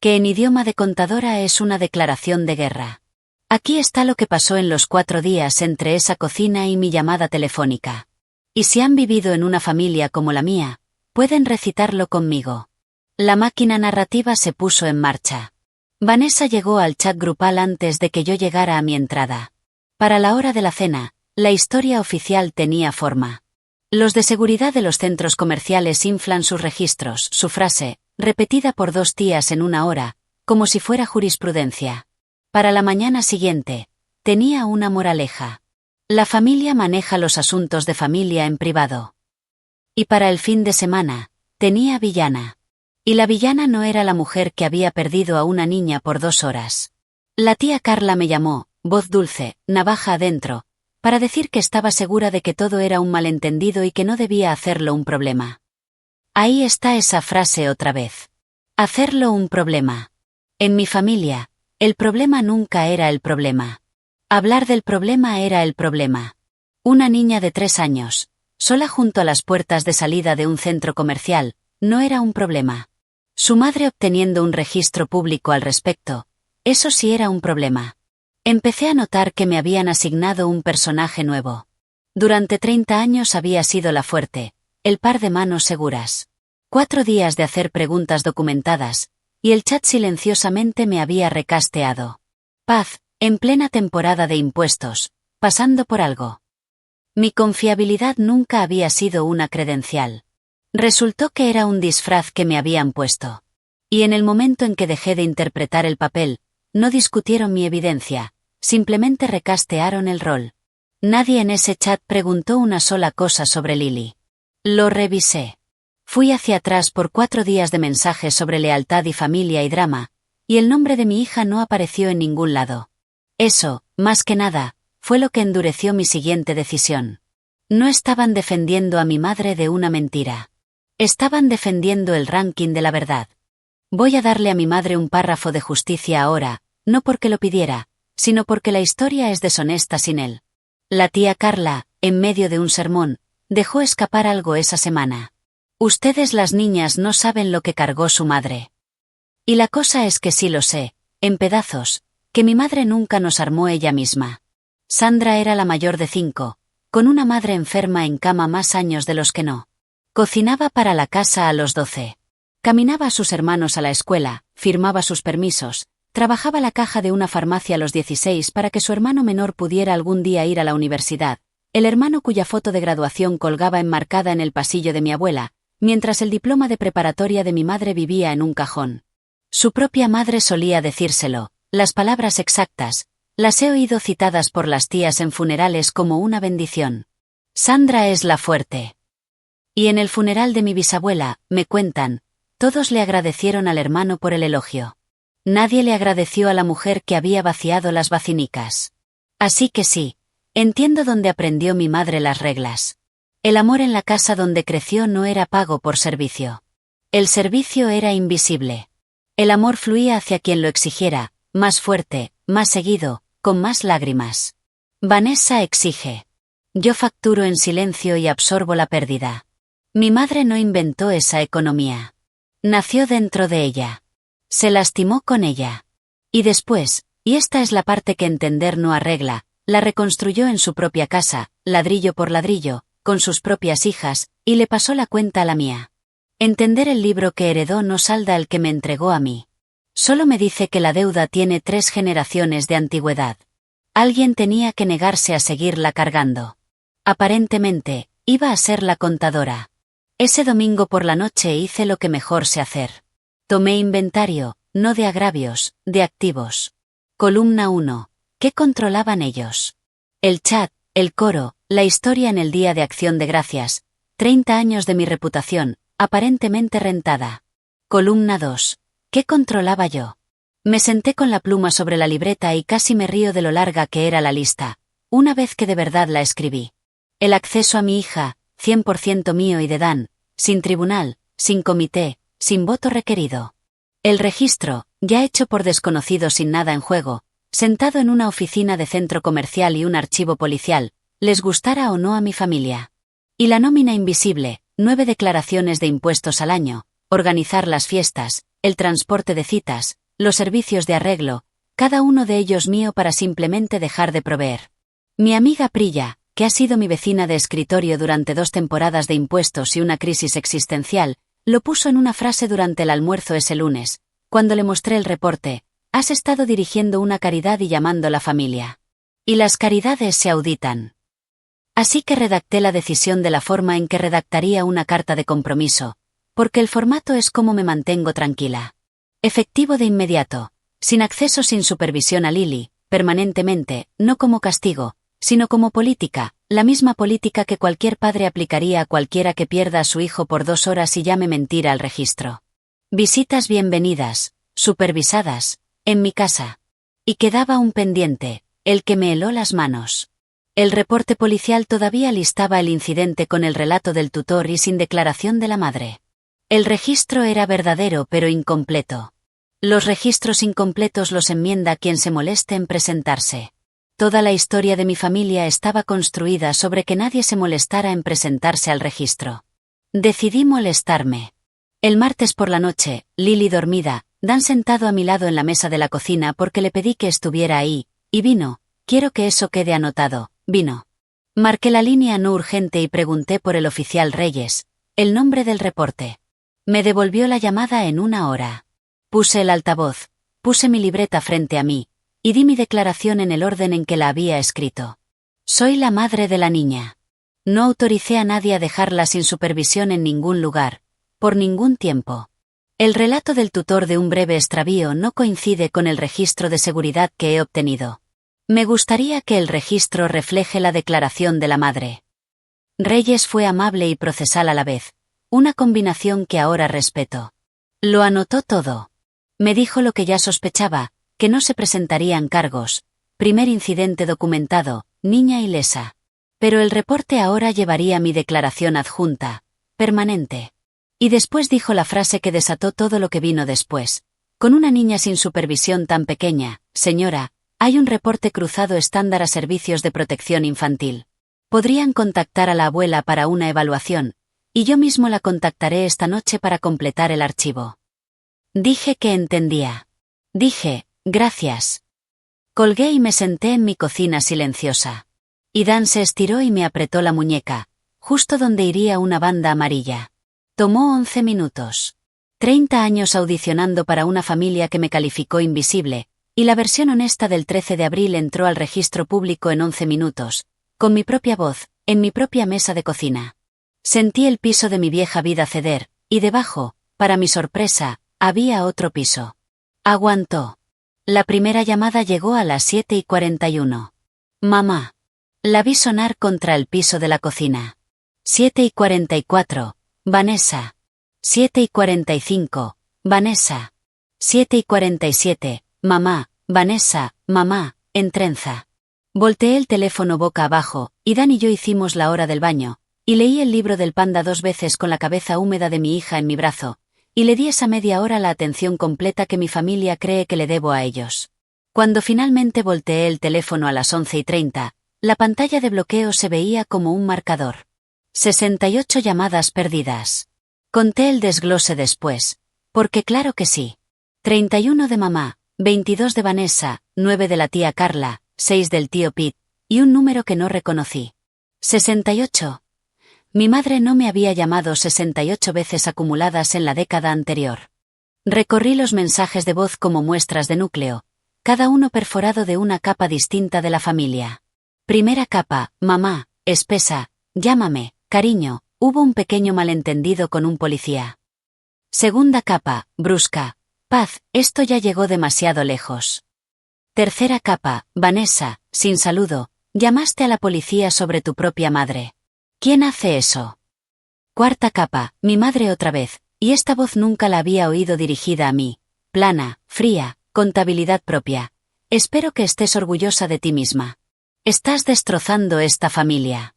Que en idioma de contadora es una declaración de guerra. Aquí está lo que pasó en los 4 días entre esa cocina y mi llamada telefónica. Y si han vivido en una familia como la mía, pueden recitarlo conmigo. La máquina narrativa se puso en marcha. Vanessa llegó al chat grupal antes de que yo llegara a mi entrada. Para la hora de la cena, la historia oficial tenía forma. Los de seguridad de los centros comerciales inflan sus registros, su frase, repetida por 2 tías en una hora, como si fuera jurisprudencia. Para la mañana siguiente, tenía una moraleja. La familia maneja los asuntos de familia en privado. Y para el fin de semana, tenía villana. Y la villana no era la mujer que había perdido a una niña por 2 horas. La tía Carla me llamó, voz dulce, navaja adentro, para decir que estaba segura de que todo era un malentendido y que no debía hacerlo un problema. Ahí está esa frase otra vez. Hacerlo un problema. En mi familia, el problema nunca era el problema. Hablar del problema era el problema. Una niña de 3 años, sola junto a las puertas de salida de un centro comercial, no era un problema. Su madre obteniendo un registro público al respecto, eso sí era un problema. Empecé a notar que me habían asignado un personaje nuevo. Durante 30 años había sido la fuerte, el par de manos seguras. 4 días de hacer preguntas documentadas, y el chat silenciosamente me había recasteado. Paz, en plena temporada de impuestos, pasando por algo. Mi confiabilidad nunca había sido una credencial. Resultó que era un disfraz que me habían puesto. Y en el momento en que dejé de interpretar el papel, no discutieron mi evidencia, simplemente recastearon el rol. Nadie en ese chat preguntó una sola cosa sobre Lily. Lo revisé. Fui hacia atrás por 4 días de mensajes sobre lealtad y familia y drama, y el nombre de mi hija no apareció en ningún lado. Eso, más que nada, fue lo que endureció mi siguiente decisión. No estaban defendiendo a mi madre de una mentira. Estaban defendiendo el ranking de la verdad. Voy a darle a mi madre un párrafo de justicia ahora, no porque lo pidiera, sino porque la historia es deshonesta sin él. La tía Carla, en medio de un sermón, dejó escapar algo esa semana. Ustedes las niñas no saben lo que cargó su madre. Y la cosa es que sí lo sé, en pedazos, que mi madre nunca nos armó ella misma. Sandra era la mayor de 5, con una madre enferma en cama más años de los que no. Cocinaba para la casa a los 12. Caminaba a sus hermanos a la escuela, firmaba sus permisos, trabajaba la caja de una farmacia a los 16 para que su hermano menor pudiera algún día ir a la universidad, el hermano cuya foto de graduación colgaba enmarcada en el pasillo de mi abuela, mientras el diploma de preparatoria de mi madre vivía en un cajón. Su propia madre solía decírselo, las palabras exactas, las he oído citadas por las tías en funerales como una bendición. Sandra es la fuerte. Y en el funeral de mi bisabuela, me cuentan, todos le agradecieron al hermano por el elogio. Nadie le agradeció a la mujer que había vaciado las vacinicas. Así que sí, entiendo dónde aprendió mi madre las reglas. El amor en la casa donde creció no era pago por servicio. El servicio era invisible. El amor fluía hacia quien lo exigiera, más fuerte, más seguido, con más lágrimas. Vanessa exige. Yo facturo en silencio y absorbo la pérdida. Mi madre no inventó esa economía. Nació dentro de ella. Se lastimó con ella. Y después, y esta es la parte que entender no arregla, la reconstruyó en su propia casa, ladrillo por ladrillo, con sus propias hijas, y le pasó la cuenta a la mía. Entender el libro que heredó no salda el que me entregó a mí. Solo me dice que la deuda tiene 3 generaciones de antigüedad. Alguien tenía que negarse a seguirla cargando. Aparentemente, iba a ser la contadora. Ese domingo por la noche hice lo que mejor sé hacer. Tomé inventario, no de agravios, de activos. Columna 1. ¿Qué controlaban ellos? El chat, el coro, la historia en el Día de Acción de Gracias, 30 años de mi reputación, aparentemente rentada. Columna 2. ¿Qué controlaba yo? Me senté con la pluma sobre la libreta y casi me río de lo larga que era la lista, una vez que de verdad la escribí. El acceso a mi hija, 100% mío y de Dan, sin tribunal, sin comité, sin voto requerido. El registro, ya hecho por desconocidos sin nada en juego, sentado en una oficina de centro comercial y un archivo policial, les gustara o no a mi familia. Y la nómina invisible, 9 declaraciones de impuestos al año, organizar las fiestas, el transporte de citas, los servicios de arreglo, cada uno de ellos mío para simplemente dejar de proveer. Mi amiga Priya, que ha sido mi vecina de escritorio durante 2 temporadas de impuestos y una crisis existencial, lo puso en una frase durante el almuerzo ese lunes, cuando le mostré el reporte: has estado dirigiendo una caridad y llamando la familia. Y las caridades se auditan. Así que redacté la decisión de la forma en que redactaría una carta de compromiso, porque el formato es como me mantengo tranquila. Efectivo de inmediato, sin acceso, sin supervisión a Lily, permanentemente, no como castigo, sino como política, la misma política que cualquier padre aplicaría a cualquiera que pierda a su hijo por 2 horas y llame mentira al registro. Visitas bienvenidas, supervisadas, en mi casa. Y quedaba un pendiente, el que me heló las manos. El reporte policial todavía listaba el incidente con el relato del tutor y sin declaración de la madre. El registro era verdadero pero incompleto. Los registros incompletos los enmienda quien se moleste en presentarse. Toda la historia de mi familia estaba construida sobre que nadie se molestara en presentarse al registro. Decidí molestarme. El martes por la noche, Lily dormida, Dan sentado a mi lado en la mesa de la cocina porque le pedí que estuviera ahí, y vino. Quiero que eso quede anotado, vino. Marqué la línea no urgente y pregunté por el oficial Reyes, el nombre del reporte. Me devolvió la llamada en 1 hora. Puse el altavoz, puse mi libreta frente a mí, y di mi declaración en el orden en que la había escrito. Soy la madre de la niña. No autoricé a nadie a dejarla sin supervisión en ningún lugar, por ningún tiempo. El relato del tutor de un breve extravío no coincide con el registro de seguridad que he obtenido. Me gustaría que el registro refleje la declaración de la madre. Reyes fue amable y procesal a la vez, una combinación que ahora respeto. Lo anotó todo. Me dijo lo que ya sospechaba, que no se presentarían cargos, primer incidente documentado, niña ilesa. Pero el reporte ahora llevaría mi declaración adjunta, permanente. Y después dijo la frase que desató todo lo que vino después. Con una niña sin supervisión tan pequeña, señora, hay un reporte cruzado estándar a servicios de protección infantil. Podrían contactar a la abuela para una evaluación, y yo mismo la contactaré esta noche para completar el archivo. Dije que entendía. Dije, gracias. Colgué y me senté en mi cocina silenciosa. Y Dan se estiró y me apretó la muñeca, justo donde iría una banda amarilla. Tomó 11 minutos. 30 años audicionando para una familia que me calificó invisible, y la versión honesta del 13 de abril entró al registro público en 11 minutos, con mi propia voz, en mi propia mesa de cocina. Sentí el piso de mi vieja vida ceder, y debajo, para mi sorpresa, había otro piso. Aguantó. La primera llamada llegó a las 7:41. Mamá. La vi sonar contra el piso de la cocina. 7:44. Vanessa. 7:45. Vanessa. 7:47. Mamá, Vanessa, mamá, en trenza. Volteé el teléfono boca abajo, y Dan y yo hicimos la hora del baño, y leí el libro del panda 2 veces con la cabeza húmeda de mi hija en mi brazo, y le di esa media hora la atención completa que mi familia cree que le debo a ellos. Cuando finalmente volteé el teléfono a las 11:30, la pantalla de bloqueo se veía como un marcador. 68 llamadas perdidas. Conté el desglose después, porque claro que sí. 31 de mamá, 22 de Vanessa, 9 de la tía Carla, 6 del tío Pete, y un número que no reconocí. 68. Mi madre no me había llamado 68 veces acumuladas en la década anterior. Recorrí los mensajes de voz como muestras de núcleo, cada uno perforado de una capa distinta de la familia. Primera capa, mamá, espesa, llámame, cariño, hubo un pequeño malentendido con un policía. Segunda capa, brusca, paz, esto ya llegó demasiado lejos. Tercera capa, Vanessa, sin saludo, llamaste a la policía sobre tu propia madre. ¿Quién hace eso? Cuarta capa, mi madre otra vez, y esta voz nunca la había oído dirigida a mí. Plana, fría, contabilidad propia. Espero que estés orgullosa de ti misma. Estás destrozando esta familia.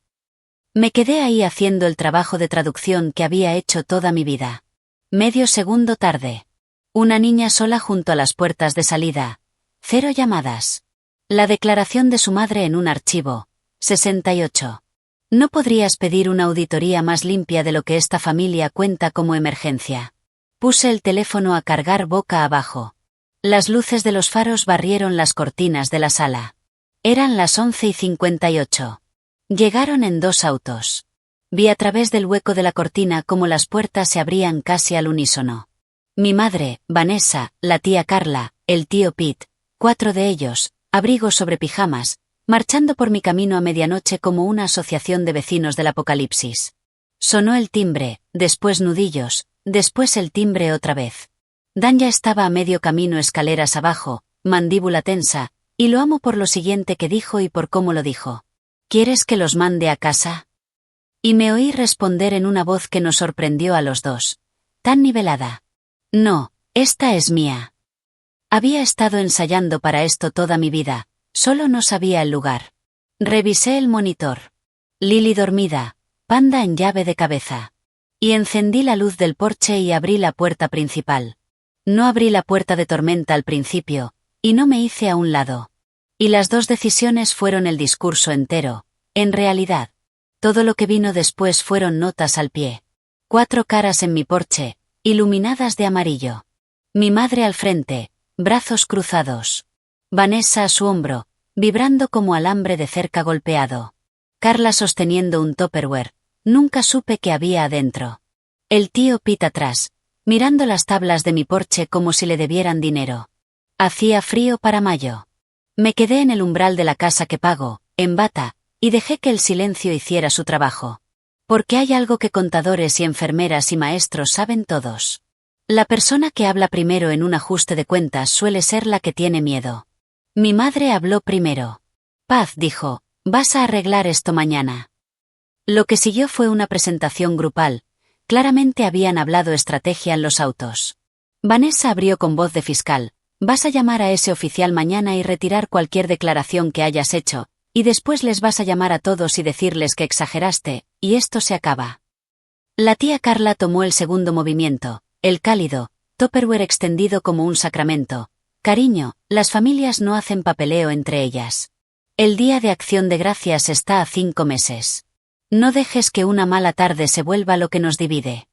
Me quedé ahí haciendo el trabajo de traducción que había hecho toda mi vida. Medio segundo tarde. Una niña sola junto a las puertas de salida. 0 llamadas. La declaración de su madre en un archivo. 68. ¿No podrías pedir una auditoría más limpia de lo que esta familia cuenta como emergencia? Puse el teléfono a cargar boca abajo. Las luces de los faros barrieron las cortinas de la sala. Eran las 11:58. Llegaron en 2 autos. Vi a través del hueco de la cortina cómo las puertas se abrían casi al unísono. Mi madre, Vanessa, la tía Carla, el tío Pete, 4 de ellos, abrigos sobre pijamas, marchando por mi camino a medianoche como una asociación de vecinos del apocalipsis. Sonó el timbre, después nudillos, después el timbre otra vez. Dan ya estaba a medio camino escaleras abajo, mandíbula tensa, y lo amo por lo siguiente que dijo y por cómo lo dijo. ¿Quieres que los mande a casa? Y me oí responder en una voz que nos sorprendió a los dos. Tan nivelada. No, esta es mía. Había estado ensayando para esto toda mi vida, solo no sabía el lugar. Revisé el monitor. Lily dormida, Panda en llave de cabeza. Y encendí la luz del porche y abrí la puerta principal. No abrí la puerta de tormenta al principio, y no me hice a un lado. Y las 2 decisiones fueron el discurso entero, en realidad. Todo lo que vino después fueron notas al pie. 4 caras en mi porche, iluminadas de amarillo. Mi madre al frente, brazos cruzados. Vanessa a su hombro, vibrando como alambre de cerca golpeado. Carla sosteniendo un Tupperware, nunca supe qué había adentro. El tío Pete atrás, mirando las tablas de mi porche como si le debieran dinero. Hacía frío para mayo. Me quedé en el umbral de la casa que pago, en bata, y dejé que el silencio hiciera su trabajo. Porque hay algo que contadores y enfermeras y maestros saben todos. La persona que habla primero en un ajuste de cuentas suele ser la que tiene miedo. Mi madre habló primero. Paz dijo, vas a arreglar esto mañana. Lo que siguió fue una presentación grupal. Claramente habían hablado estrategia en los autos. Vanessa abrió con voz de fiscal. Vas a llamar a ese oficial mañana y retirar cualquier declaración que hayas hecho, y después les vas a llamar a todos y decirles que exageraste, y esto se acaba. La tía Carla tomó el segundo movimiento, el cálido, Tupperware extendido como un sacramento. Cariño, las familias no hacen papeleo entre ellas. El Día de Acción de Gracias está a 5 meses. No dejes que una mala tarde se vuelva lo que nos divide.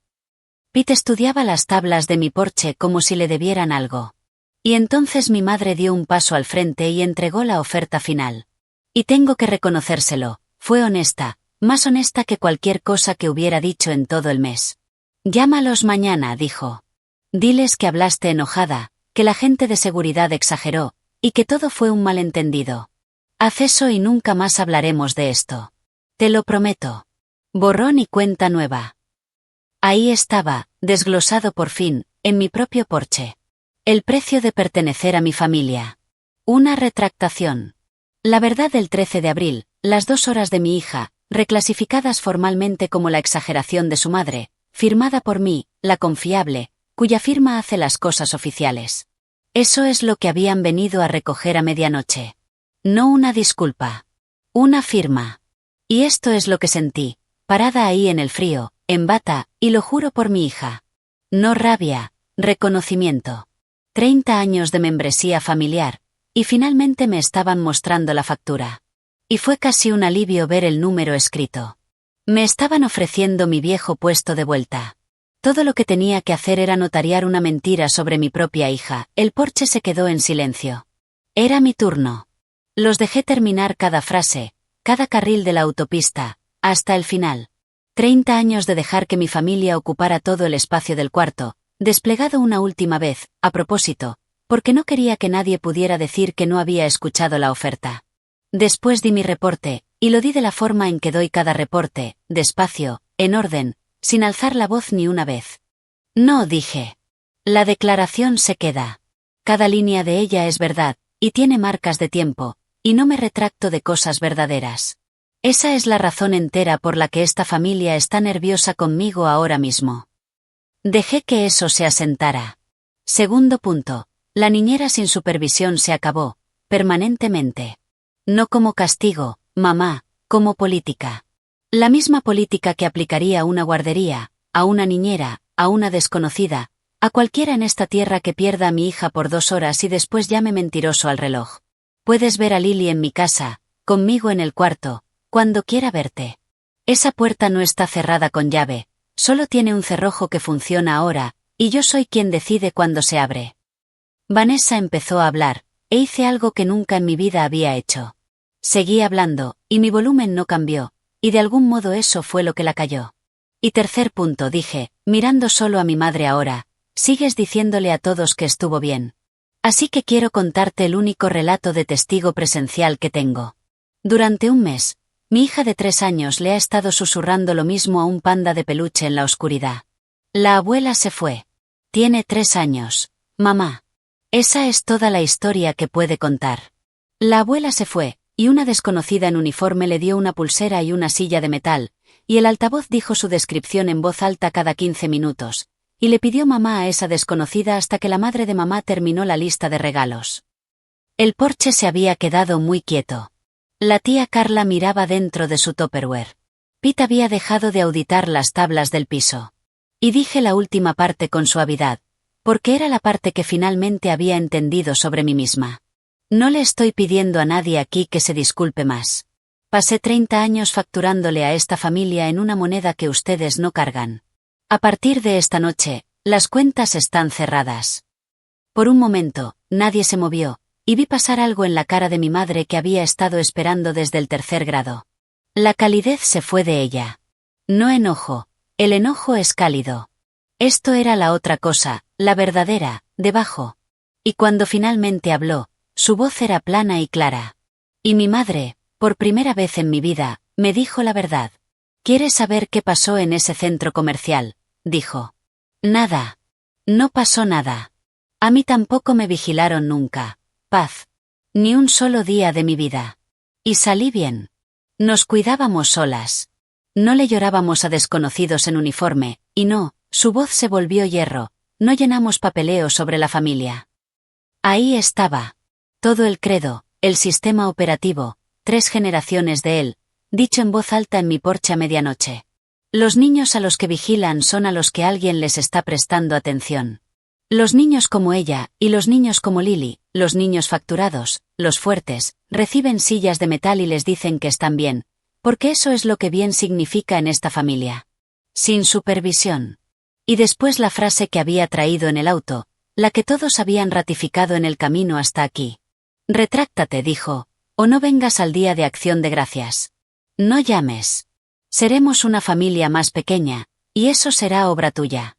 Pete estudiaba las tablas de mi porche como si le debieran algo. Y entonces mi madre dio un paso al frente y entregó la oferta final. Y tengo que reconocérselo, fue honesta, más honesta que cualquier cosa que hubiera dicho en todo el mes. Llámalos mañana, dijo. Diles que hablaste enojada, que la gente de seguridad exageró, y que todo fue un malentendido. Haz eso y nunca más hablaremos de esto. Te lo prometo. Borrón y cuenta nueva. Ahí estaba, desglosado por fin, en mi propio porche. El precio de pertenecer a mi familia. Una retractación. La verdad del 13 de abril, las 2 horas de mi hija, reclasificadas formalmente como la exageración de su madre, firmada por mí, la confiable, cuya firma hace las cosas oficiales. Eso es lo que habían venido a recoger a medianoche. No una disculpa. Una firma. Y esto es lo que sentí, parada ahí en el frío, en bata, y lo juro por mi hija. No rabia, reconocimiento. 30 años de membresía familiar, y finalmente me estaban mostrando la factura. Y fue casi un alivio ver el número escrito. Me estaban ofreciendo mi viejo puesto de vuelta. Todo lo que tenía que hacer era notariar una mentira sobre mi propia hija. El porche se quedó en silencio. Era mi turno. Los dejé terminar cada frase, cada carril de la autopista, hasta el final. 30 años de dejar que mi familia ocupara todo el espacio del cuarto, desplegado una última vez, a propósito, porque no quería que nadie pudiera decir que no había escuchado la oferta. Después di mi reporte, y lo di de la forma en que doy cada reporte, despacio, en orden, sin alzar la voz ni una vez. No, dije. La declaración se queda. Cada línea de ella es verdad, y tiene marcas de tiempo, y no me retracto de cosas verdaderas. Esa es la razón entera por la que esta familia está nerviosa conmigo ahora mismo. Dejé que eso se asentara. Segundo punto. La niñera sin supervisión se acabó, permanentemente. No como castigo, mamá, como política. La misma política que aplicaría a una guardería, a una niñera, a una desconocida, a cualquiera en esta tierra que pierda a mi hija por 2 horas y después llame mentiroso al reloj. Puedes ver a Lily en mi casa, conmigo en el cuarto, cuando quiera verte. Esa puerta no está cerrada con llave, solo tiene un cerrojo que funciona ahora, y yo soy quien decide cuándo se abre. Vanessa empezó a hablar, e hice algo que nunca en mi vida había hecho. Seguí hablando, y mi volumen no cambió, y de algún modo eso fue lo que la calló. Y tercer punto, dije, mirando solo a mi madre ahora, sigues diciéndole a todos que estuvo bien. Así que quiero contarte el único relato de testigo presencial que tengo. Durante un mes, mi hija de 3 años le ha estado susurrando lo mismo a un panda de peluche en la oscuridad. La abuela se fue. Tiene 3 años. Mamá. Esa es toda la historia que puede contar. La abuela se fue, y una desconocida en uniforme le dio una pulsera y una silla de metal, y el altavoz dijo su descripción en voz alta cada 15 minutos, y le pidió mamá a esa desconocida hasta que la madre de mamá terminó la lista de regalos. El porche se había quedado muy quieto. La tía Carla miraba dentro de su Tupperware. Pete había dejado de auditar las tablas del piso. Y dije la última parte con suavidad, porque era la parte que finalmente había entendido sobre mí misma. No le estoy pidiendo a nadie aquí que se disculpe más. Pasé 30 años facturándole a esta familia en una moneda que ustedes no cargan. A partir de esta noche, las cuentas están cerradas. Por un momento, nadie se movió, y vi pasar algo en la cara de mi madre que había estado esperando desde el 3er grado. La calidez se fue de ella. No enojo, el enojo es cálido. Esto era la otra cosa, la verdadera, debajo. Y cuando finalmente habló, su voz era plana y clara. Y mi madre, por primera vez en mi vida, me dijo la verdad. ¿Quieres saber qué pasó en ese centro comercial?, dijo. Nada. No pasó nada. A mí tampoco me vigilaron nunca. Paz. Ni un solo día de mi vida. Y salí bien. Nos cuidábamos solas. No le llorábamos a desconocidos en uniforme, y no, su voz se volvió hierro, no llenamos papeleo sobre la familia. Ahí estaba. Todo el credo, el sistema operativo, 3 generaciones de él, dicho en voz alta en mi porche a medianoche. Los niños a los que vigilan son a los que alguien les está prestando atención. Los niños como ella, y los niños como Lily, los niños facturados, los fuertes, reciben sillas de metal y les dicen que están bien, porque eso es lo que bien significa en esta familia. Sin supervisión. Y después la frase que había traído en el auto, la que todos habían ratificado en el camino hasta aquí. Retráctate, dijo, o no vengas al Día de Acción de Gracias. No llames. Seremos una familia más pequeña, y eso será obra tuya.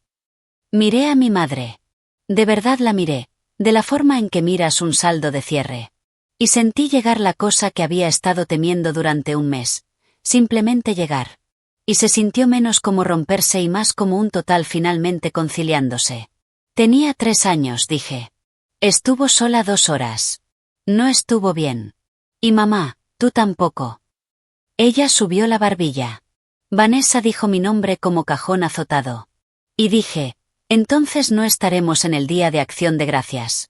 Miré a mi madre. De verdad la miré, de la forma en que miras un saldo de cierre. Y sentí llegar la cosa que había estado temiendo durante un mes, simplemente llegar. Y se sintió menos como romperse y más como un total finalmente conciliándose. Tenía 3 años, dije. Estuvo sola 2 horas. No estuvo bien. Y mamá, tú tampoco. Ella subió la barbilla. Vanessa dijo mi nombre como cajón azotado. Y dije, entonces no estaremos en el Día de Acción de Gracias.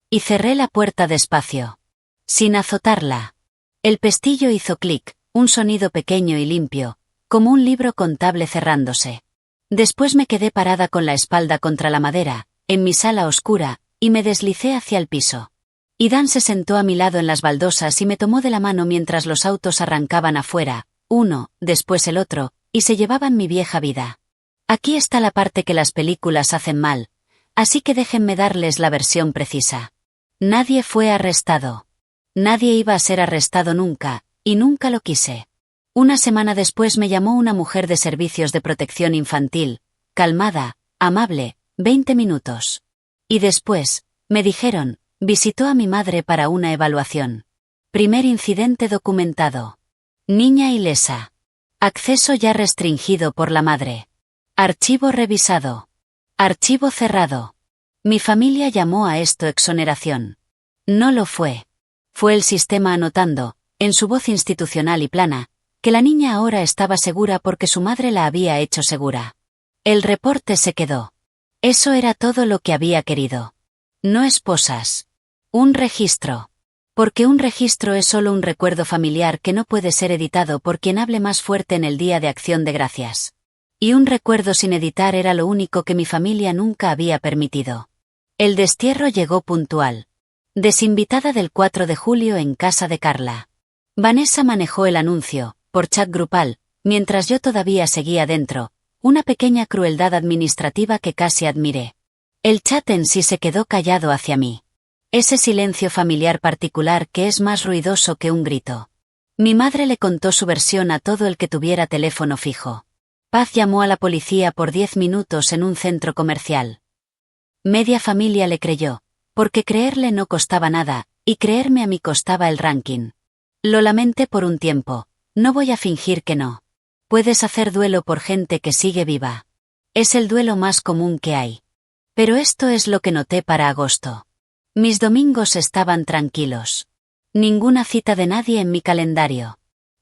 Y cerré la puerta despacio. Sin azotarla. El pestillo hizo clic, un sonido pequeño y limpio, como un libro contable cerrándose. Después me quedé parada con la espalda contra la madera, en mi sala oscura, y me deslicé hacia el piso. Y Dan se sentó a mi lado en las baldosas y me tomó de la mano mientras los autos arrancaban afuera, uno, después el otro, y se llevaban mi vieja vida. Aquí está la parte que las películas hacen mal, así que déjenme darles la versión precisa. Nadie fue arrestado. Nadie iba a ser arrestado nunca, y nunca lo quise. Una semana después me llamó una mujer de servicios de protección infantil, calmada, amable, 20 minutos. Y después, Me dijeron, visitó a mi madre para una evaluación. Primer incidente documentado. Niña ilesa. Acceso ya restringido por la madre. Archivo revisado. Archivo cerrado. Mi familia llamó a esto exoneración. No lo fue. Fue el sistema anotando, en su voz institucional y plana, que la niña ahora estaba segura porque su madre la había hecho segura. El reporte se quedó. Eso era todo lo que había querido. No esposas. Un registro. Porque un registro es solo un recuerdo familiar que no puede ser editado por quien hable más fuerte en el Día de Acción de Gracias. Y un recuerdo sin editar era lo único que mi familia nunca había permitido. El destierro llegó puntual. Desinvitada del 4 de julio en casa de Carla. Vanessa manejó el anuncio, por chat grupal, mientras yo todavía seguía dentro, una pequeña crueldad administrativa que casi admiré. El chat en sí se quedó callado hacia mí. Ese silencio familiar particular que es más ruidoso que un grito. Mi madre le contó su versión a todo el que tuviera teléfono fijo. Paz llamó a la policía por 10 minutos en un centro comercial. Media familia le creyó, porque creerle no costaba nada, y creerme a mí costaba el ranking. Lo lamenté por un tiempo, no voy a fingir que no. Puedes hacer duelo por gente que sigue viva. Es el duelo más común que hay. Pero esto es lo que noté para agosto. Mis domingos estaban tranquilos. Ninguna cita de nadie en mi calendario.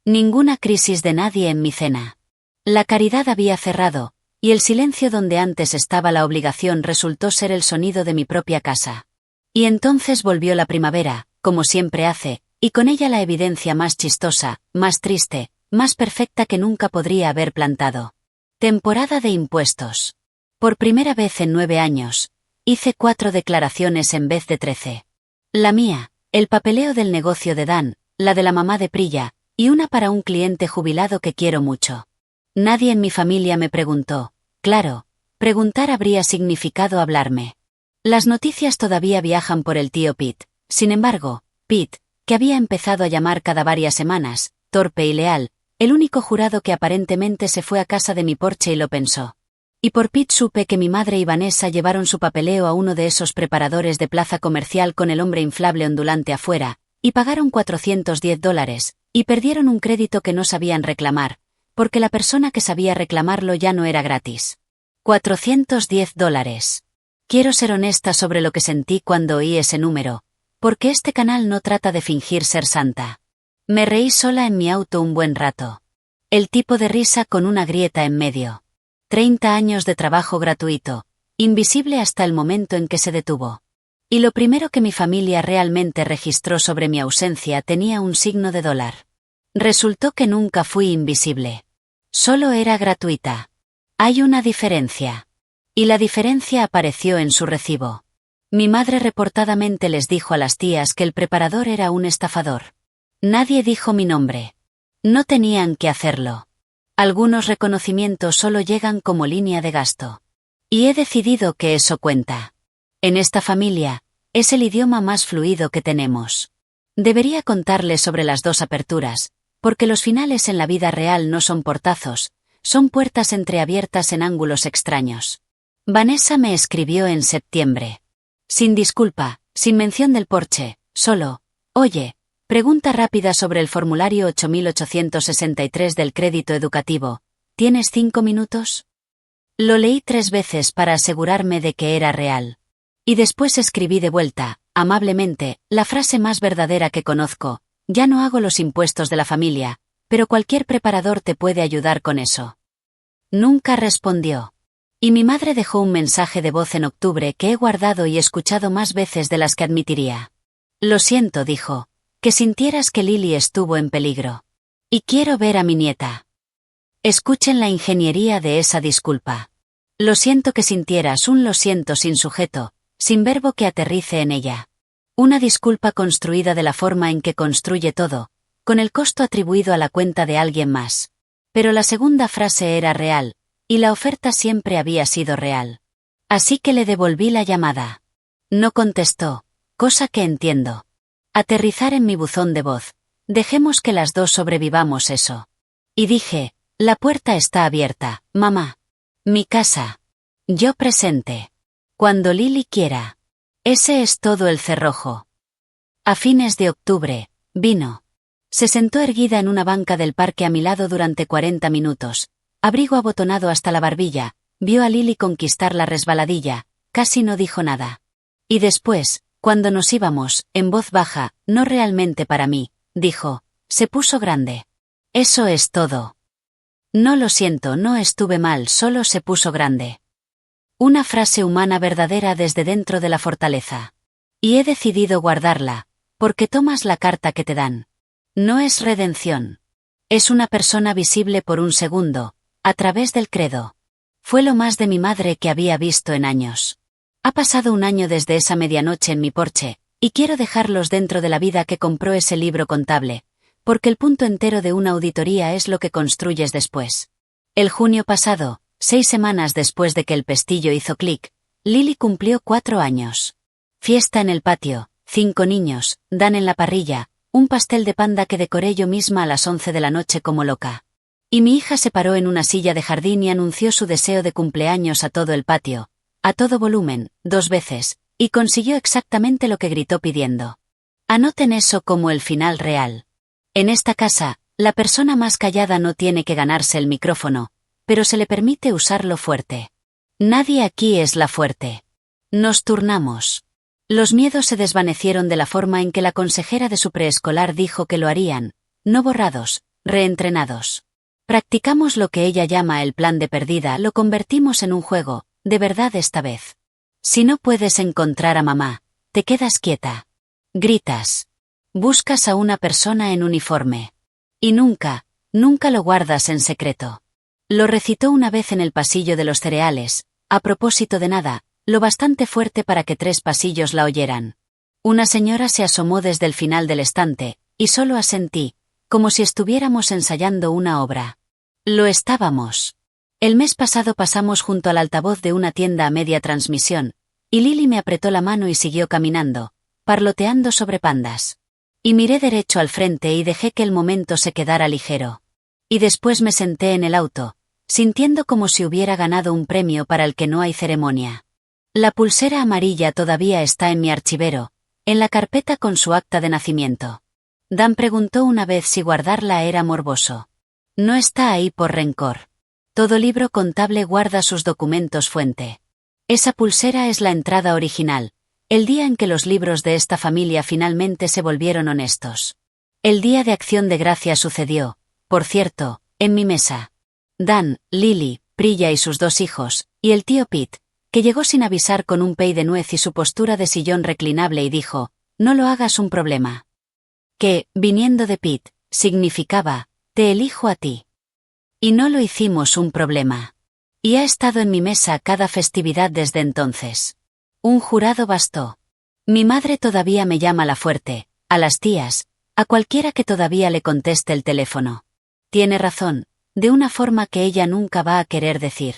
Ninguna crisis de nadie en mi cena. La caridad había cerrado, y el silencio donde antes estaba la obligación resultó ser el sonido de mi propia casa. Y entonces volvió la primavera, como siempre hace, y con ella la evidencia más chistosa, más triste, más perfecta que nunca podría haber plantado. Temporada de impuestos. Por primera vez en 9 años. Hice 4 declaraciones en vez de 13. La mía, el papeleo del negocio de Dan, la de la mamá de Prilla, y una para un cliente jubilado que quiero mucho. Nadie en mi familia me preguntó. Claro, preguntar habría significado hablarme. Las noticias todavía viajan por el tío Pete. Sin embargo, Pete, que había empezado a llamar cada varias semanas, torpe y leal, el único jurado que aparentemente se fue a casa de mi porche y lo pensó. Y por Pete supe que mi madre y Vanessa llevaron su papeleo a uno de esos preparadores de plaza comercial con el hombre inflable ondulante afuera, y pagaron $410, y perdieron un crédito que no sabían reclamar, porque la persona que sabía reclamarlo ya no era gratis. $410. Quiero ser honesta sobre lo que sentí cuando oí ese número, porque este canal no trata de fingir ser santa. Me reí sola en mi auto un buen rato. El tipo de risa con una grieta en medio. 30 años de trabajo gratuito, invisible hasta el momento en que se detuvo. Y lo primero que mi familia realmente registró sobre mi ausencia tenía un signo de dólar. Resultó que nunca fui invisible. Solo era gratuita. Hay una diferencia. Y la diferencia apareció en su recibo. Mi madre reportadamente les dijo a las tías que el preparador era un estafador. Nadie dijo mi nombre. No tenían que hacerlo. Algunos reconocimientos solo llegan como línea de gasto. Y he decidido que eso cuenta. En esta familia, es el idioma más fluido que tenemos. Debería contarles sobre las 2 aperturas, porque los finales en la vida real no son portazos, son puertas entreabiertas en ángulos extraños. Vanessa me escribió en septiembre. Sin disculpa, sin mención del porche, solo, oye, pregunta rápida sobre el formulario 8863 del crédito educativo. ¿Tienes 5 minutos? Lo leí 3 veces para asegurarme de que era real. Y después escribí de vuelta, amablemente, la frase más verdadera que conozco. Ya no hago los impuestos de la familia, pero cualquier preparador te puede ayudar con eso. Nunca respondió. Y mi madre dejó un mensaje de voz en octubre que he guardado y escuchado más veces de las que admitiría. Lo siento, dijo. Que sintieras que Lily estuvo en peligro. Y quiero ver a mi nieta. Escuchen la ingeniería de esa disculpa. Lo siento que sintieras un lo siento sin sujeto, sin verbo que aterrice en ella. Una disculpa construida de la forma en que construye todo, con el costo atribuido a la cuenta de alguien más. Pero la segunda frase era real, y la oferta siempre había sido real. Así que le devolví la llamada. No contestó, cosa que entiendo. Aterrizar en mi buzón de voz. Dejemos que las 2 sobrevivamos eso. Y dije, la puerta está abierta, mamá. Mi casa. Yo presente. Cuando Lily quiera. Ese es todo el cerrojo. A fines de octubre, vino. Se sentó erguida en una banca del parque a mi lado durante 40 minutos, abrigo abotonado hasta la barbilla, vio a Lily conquistar la resbaladilla, casi no dijo nada. Y después, cuando nos íbamos, en voz baja, no realmente para mí, dijo, se puso grande. Eso es todo. No lo siento, no estuve mal, solo se puso grande. Una frase humana verdadera desde dentro de la fortaleza. Y he decidido guardarla, porque tomas la carta que te dan. No es redención. Es una persona visible por un segundo, a través del credo. Fue lo más de mi madre que había visto en años. Ha pasado un año desde esa medianoche en mi porche, y quiero dejarlos dentro de la vida que compró ese libro contable, porque el punto entero de una auditoría es lo que construyes después. El junio pasado, 6 semanas después de que el pestillo hizo clic, Lily cumplió 4 años. Fiesta en el patio, 5 niños, Dan en la parrilla, un pastel de panda que decoré yo misma a las 11 de la noche como loca. Y mi hija se paró en una silla de jardín y anunció su deseo de cumpleaños a todo el patio, a todo volumen, 2 veces, y consiguió exactamente lo que gritó pidiendo. Anoten eso como el final real. En esta casa, la persona más callada no tiene que ganarse el micrófono, pero se le permite usarlo fuerte. Nadie aquí es la fuerte. Nos turnamos. Los miedos se desvanecieron de la forma en que la consejera de su preescolar dijo que lo harían, no borrados, reentrenados. Practicamos lo que ella llama el plan de perdida, lo convertimos en un juego, de verdad esta vez. Si no puedes encontrar a mamá, te quedas quieta. Gritas. Buscas a una persona en uniforme. Y nunca lo guardas en secreto. Lo recitó una vez en el pasillo de los cereales, a propósito de nada, lo bastante fuerte para que 3 pasillos la oyeran. Una señora se asomó desde el final del estante, y solo asentí, como si estuviéramos ensayando una obra. Lo estábamos. El mes pasado pasamos junto al altavoz de una tienda a media transmisión, y Lily me apretó la mano y siguió caminando, parloteando sobre pandas. Y miré derecho al frente y dejé que el momento se quedara ligero. Y después me senté en el auto, sintiendo como si hubiera ganado un premio para el que no hay ceremonia. La pulsera amarilla todavía está en mi archivero, en la carpeta con su acta de nacimiento. Dan preguntó una vez si guardarla era morboso. No está ahí por rencor. Todo libro contable guarda sus documentos fuente. Esa pulsera es la entrada original, el día en que los libros de esta familia finalmente se volvieron honestos. El día de Acción de Gracias sucedió, por cierto, en mi mesa. Dan, Lily, Priya y sus 2 hijos, y el tío Pete, que llegó sin avisar con un pay de nuez y su postura de sillón reclinable y dijo, no lo hagas un problema. Que, viniendo de Pete, significaba, te elijo a ti. Y no lo hicimos un problema. Y ha estado en mi mesa cada festividad desde entonces. Un jurado bastó. Mi madre todavía me llama la fuerte, a las tías, a cualquiera que todavía le conteste el teléfono. Tiene razón, de una forma que ella nunca va a querer decir.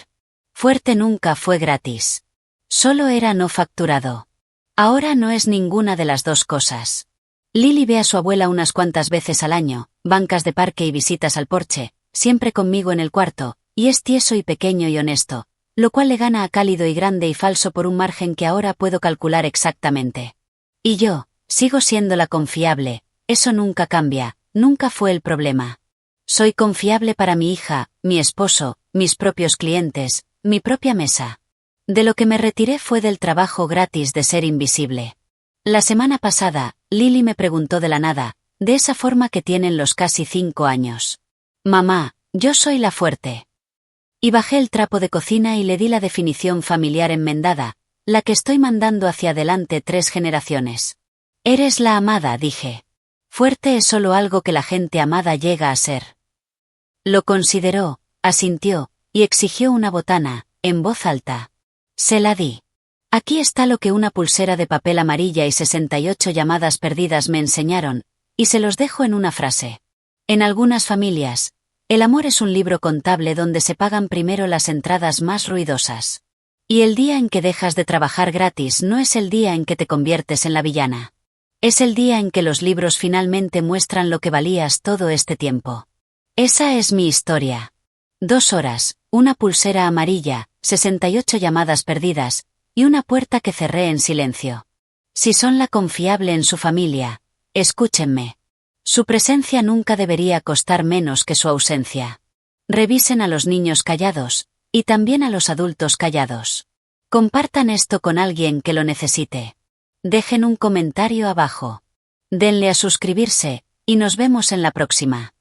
Fuerte nunca fue gratis. Solo era no facturado. Ahora no es ninguna de las 2 cosas. Lily ve a su abuela unas cuantas veces al año, bancas de parque y visitas al porche, siempre conmigo en el cuarto, y es tieso y pequeño y honesto, lo cual le gana a cálido y grande y falso por un margen que ahora puedo calcular exactamente. Y yo, sigo siendo la confiable, eso nunca cambia, nunca fue el problema. Soy confiable para mi hija, mi esposo, mis propios clientes, mi propia mesa. De lo que me retiré fue del trabajo gratis de ser invisible. La semana pasada, Lily me preguntó de la nada, de esa forma que tienen los casi 5 años. Mamá, yo soy la fuerte. Y bajé el trapo de cocina y le di la definición familiar enmendada, la que estoy mandando hacia adelante 3 generaciones. Eres la amada, dije. Fuerte es solo algo que la gente amada llega a ser. Lo consideró, asintió, y exigió una botana, en voz alta. Se la di. Aquí está lo que una pulsera de papel amarilla y 68 llamadas perdidas me enseñaron, y se los dejo en una frase. En algunas familias, el amor es un libro contable donde se pagan primero las entradas más ruidosas. Y el día en que dejas de trabajar gratis no es el día en que te conviertes en la villana. Es el día en que los libros finalmente muestran lo que valías todo este tiempo. Esa es mi historia. 2 horas, una pulsera amarilla, 68 llamadas perdidas, y una puerta que cerré en silencio. Si son la confiable en su familia, escúchenme. Su presencia nunca debería costar menos que su ausencia. Revisen a los niños callados, y también a los adultos callados. Compartan esto con alguien que lo necesite. Dejen un comentario abajo. Denle a suscribirse, y nos vemos en la próxima.